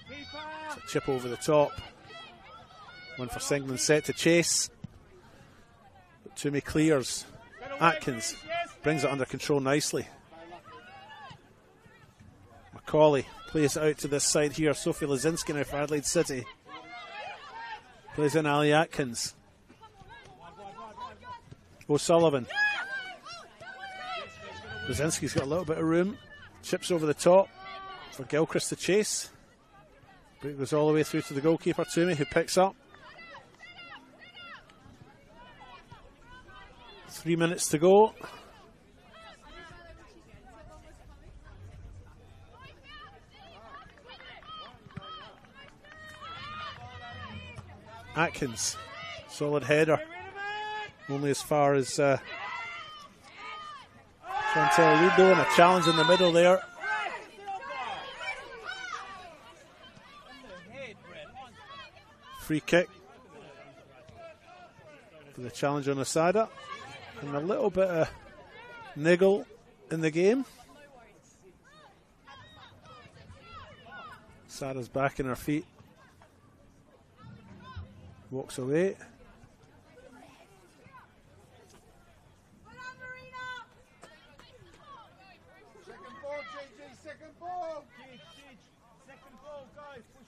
It's a chip over the top. One for Senglin Set to chase. But Toomey clears. Atkins brings it under control nicely. Macaulay plays it out to this side here. Sophie Lazinski now for Adelaide City. Plays in Ali Atkins. O'Sullivan. Lazinski's got a little bit of room. Chips over the top for Gilchrist to chase. But it goes all the way through to the goalkeeper, Toomey, who picks up. 3 minutes to go. Atkins, solid header. Only as far as Chantel Ludo, and a challenge in the middle there. Free kick for the challenge on Asada. And a little bit of niggle in the game. Asada's back in her feet. Walks away.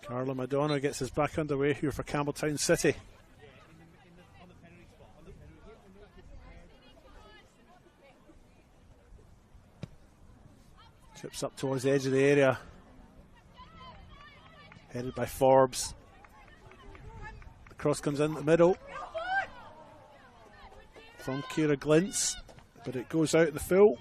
Carla Madonna gets us back underway here for Campbelltown City. Chips up towards the edge of the area. Headed by Forbes. The cross comes in the middle. From Kira Glintz. But it goes out in the full.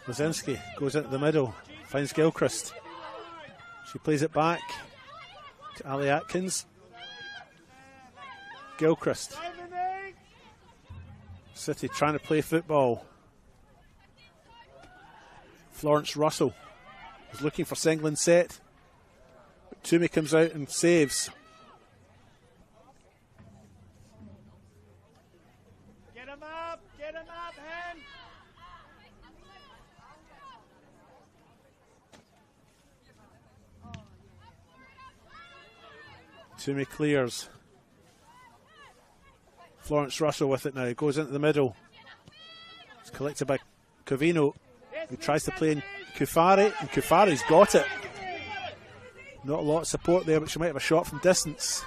Lazinski goes into the middle, finds Gilchrist. She plays it back to Ali Atkins. Gilchrist. City trying to play football. Florence Russell was looking for Sengland set. But Toomey comes out and saves. Get him up, Hen. Toomey clears. Florence Russell with it now. Goes into the middle. It's collected by Covino, who tries to play in Kufari, and Kufari's got it. Not a lot of support there, but she might have a shot from distance.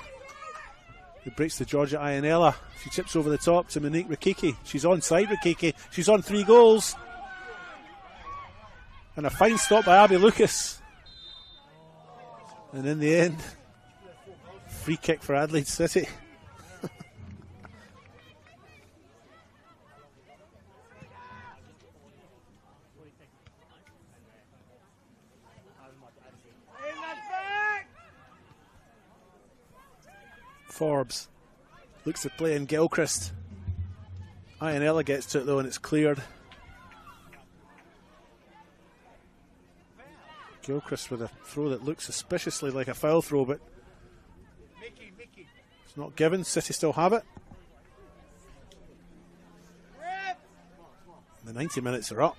It breaks to Georgia Ionella. She chips over the top to Monique Rikiki. She's onside Rikiki. She's on 3 goals. And a fine stop by Abby Lucas. And in the end, free kick for Adelaide City. Forbes looks at play in Gilchrist. Ionella gets to it though, and it's cleared. Gilchrist with a throw that looks suspiciously like a foul throw, but it's not given. City still have it. The 90 minutes are up.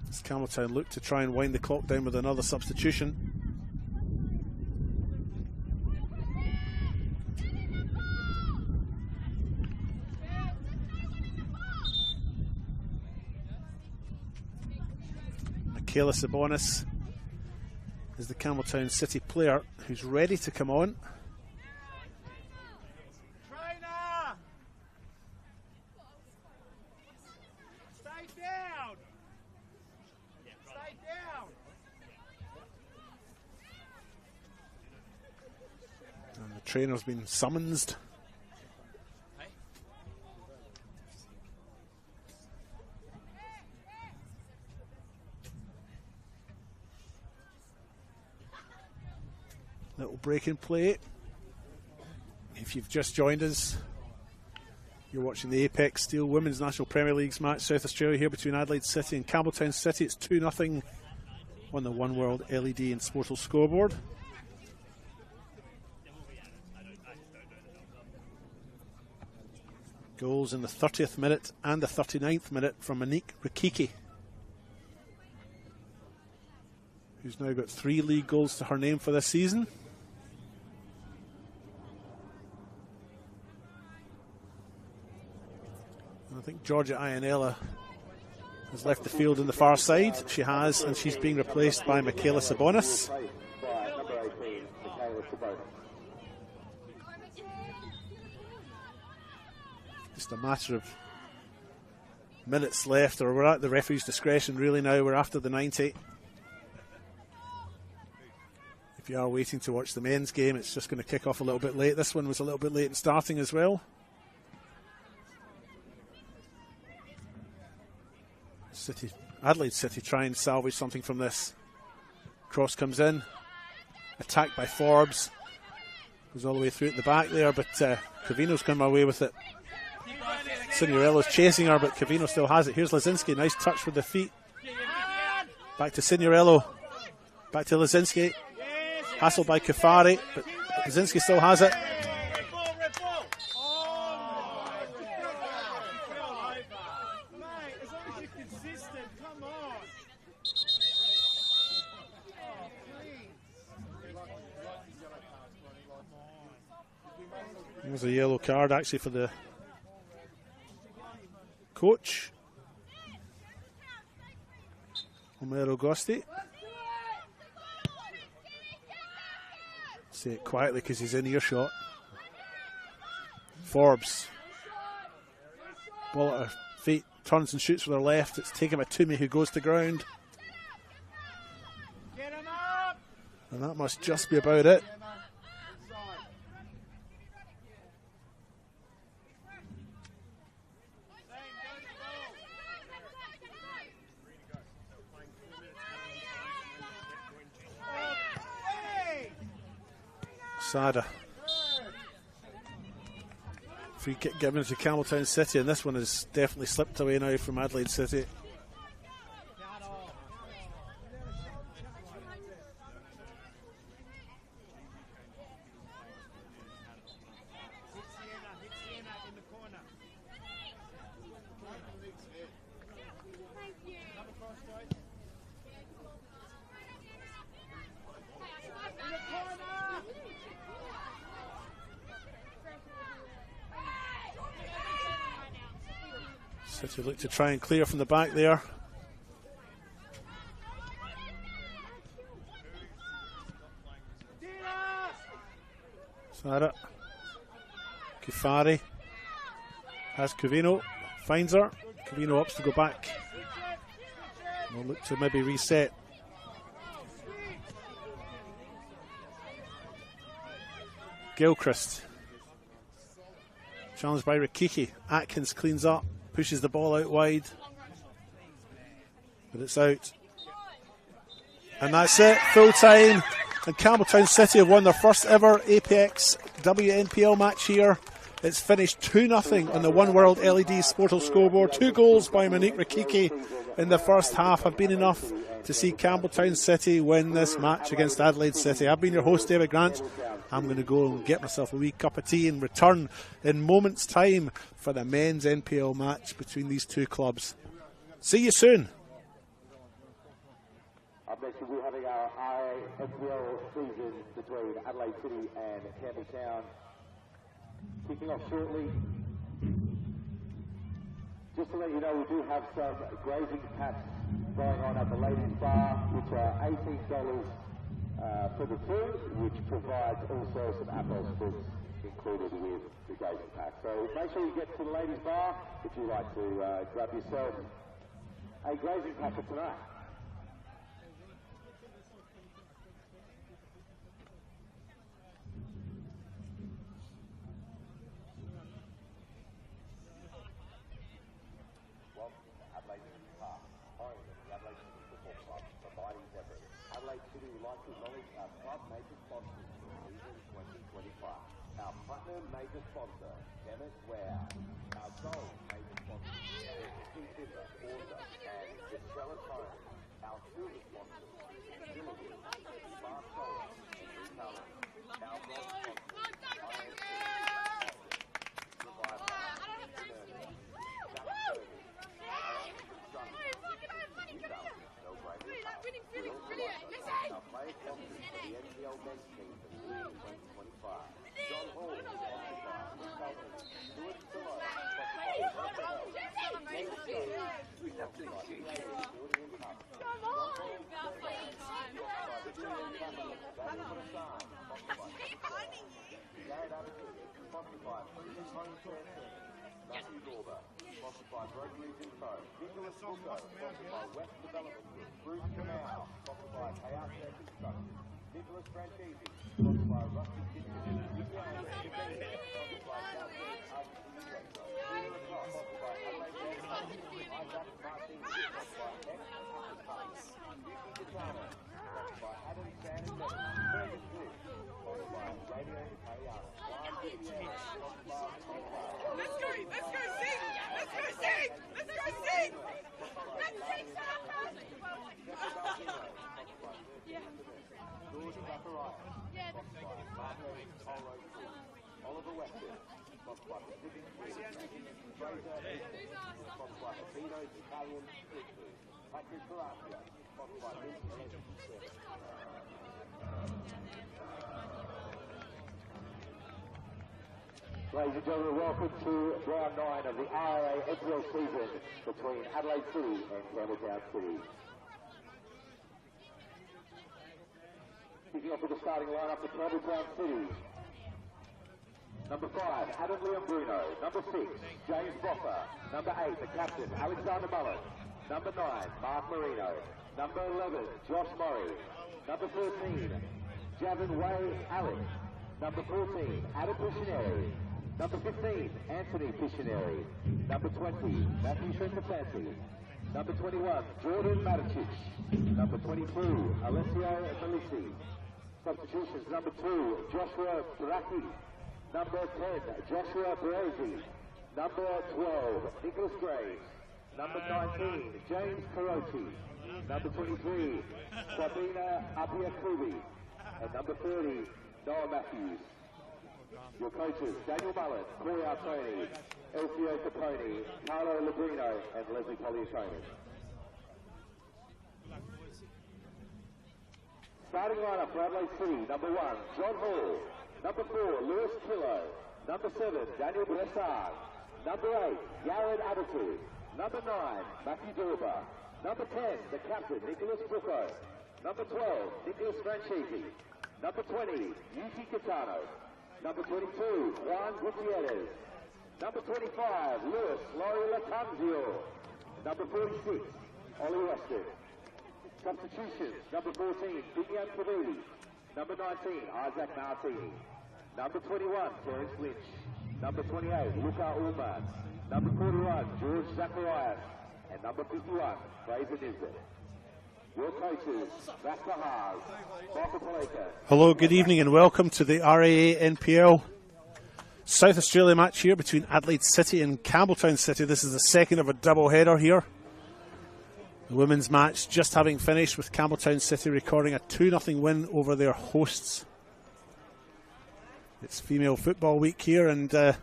As Campbelltown look to try and wind the clock down with another substitution. Kayla Sabonis is the Campbelltown City player who's ready to come on. Trainer! Stay down! Stay down! And the trainer's been summoned. Little break in play. If you've just joined us, you're watching the Apex Steel Women's National Premier League's match, South Australia here between Adelaide City and Campbelltown City. It's 2-0 on the One World LED and Sportal scoreboard. Goals in the 30th minute and the 39th minute from Monique Rikiki, who's now got 3 league goals to her name for this season. I think Georgia Ionella has left the field on the far side. She has, and she's being replaced by Michaela Sabonis. Just a matter of minutes left, or we're at the referee's discretion really now. We're after the 90. If you are waiting to watch the men's game, it's just going to kick off a little bit late. This one was a little bit late in starting as well. Adelaide City try and salvage something from this. Cross comes in, attacked by Forbes, goes all the way through at the back there, but Cavino's come away with it. Signorello's chasing her, but Cavino still has it. Here's Lazinski, nice touch with the feet. Back to Signorello, back to Lazinski. Hassled by Kafari, but Lazinski still has it. There's a yellow card actually for the coach, Omero Gosti. Say it quietly because he's in earshot. Forbes, ball at her feet, turns and shoots with her left. It's taken by Toomey, who goes to ground. And that must just be about it. Sada. Free kick given to Campbelltown City, and this one has definitely slipped away now from Adelaide City. City look to try and clear from the back there. Sarah. Kifari has Cavino, finds her. Cavino opts to go back. We'll look to maybe reset. Gilchrist. Challenged by Rikiki. Atkins cleans up. Pushes the ball out wide, but it's out. And that's it, full time. And Campbelltown City have won their first ever Apex WNPL match here. It's finished 2-0 on the One World LED Sportal scoreboard. 2 goals by Monique Rikiki in the first half have been enough to see Campbelltown City win this match against Adelaide City. I've been your host, David Grant. I'm going to go and get myself a wee cup of tea and return in moments' time for the men's NPL match between these two clubs. See you soon. Up next, we're having our NPL season between Adelaide City and Campbelltown kicking off shortly. Just to let you know, we do have some grazing packs going on at the ladies' bar, which are $18 for the two, which provides also some apple spritz included with the grazing pack. So make sure you get to the ladies' bar if you like to grab yourself a grazing pack for tonight. Adelaide City would like to acknowledge our club major sponsors for season 2025. Our platinum major sponsor, Kenneth Ware. Our gold major sponsor, Steve Timber, Orza, and Estrella Tone. Our silver sponsors, Dillaway, Bar Solar, and Retailer. Our bronze sponsors, ISP, Revival, Ladies and gentlemen, welcome to round 9 of the RA NPL season between Adelaide City and Campbelltown City. Kicking off with the starting lineup for Campbelltown City. Number 5, Adam Leon Bruno. Number 6, James Boffer. Number 8, the captain, Alexander Mullen. Number 9, Mark Marino. Number 11, Josh Murray. Number 13, Javin Way Alex. Number 14, Adam Piscineri. Number 15, Anthony Piscineri. Number 20, Matthew Shenkafanti. Number 21, Jordan Maticic. Number 22, Alessio Melisi. Substitutions, number 2, Joshua Baraki. Number 10, Joshua Baresi. Number 12, Nicholas Graves. Number 19, James Carochi. Number 23, Sabina Abiakubi. And number 30, Noah Matthews. Your coaches, Daniel Mullen, Corey Artoni, Elfio Capone, Carlo Labrino, and Leslie Poliaconis. Starting lineup for Adelaide City, number 1, John Hall. Number 4, Lewis Killo. Number 7, Daniel Bressard. Number 8, Jared Abitu. Number 9, Matthew Dorber. Number 10, the captain, Nicholas Bucco. Number 12, Nicholas Franchizi. Number 20, Yuki Kitano. Number 22, Juan Gutierrez. Number 25, Luis Laurie Latanzio. Number 46, Ollie Weston. Substitutions, number 14, Vivian Cavidi. Number 19, Isaac Martini. Number 21, Terence Lynch. Number 28, Luca Ullman. Number 41, George Zacharias. And number 51, Fraser Nisbet. Your coaches, Vasco Haas, Michael Paleka. Hello, good evening and welcome to the RA8 NPL South Australia match here between Adelaide City and Campbelltown City. This is the second of a double header here. The women's match just having finished with Campbelltown City recording a 2-0 win over their hosts. It's female football week here and the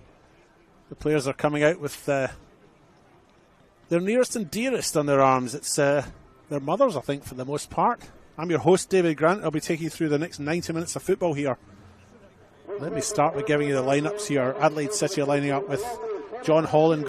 players are coming out with their nearest and dearest on their arms. It's their mothers, I think, for the most part. I'm your host, David Grant. I'll be taking you through the next 90 minutes of football here. Let me start with giving you the lineups here. Adelaide City are lining up with John Holland.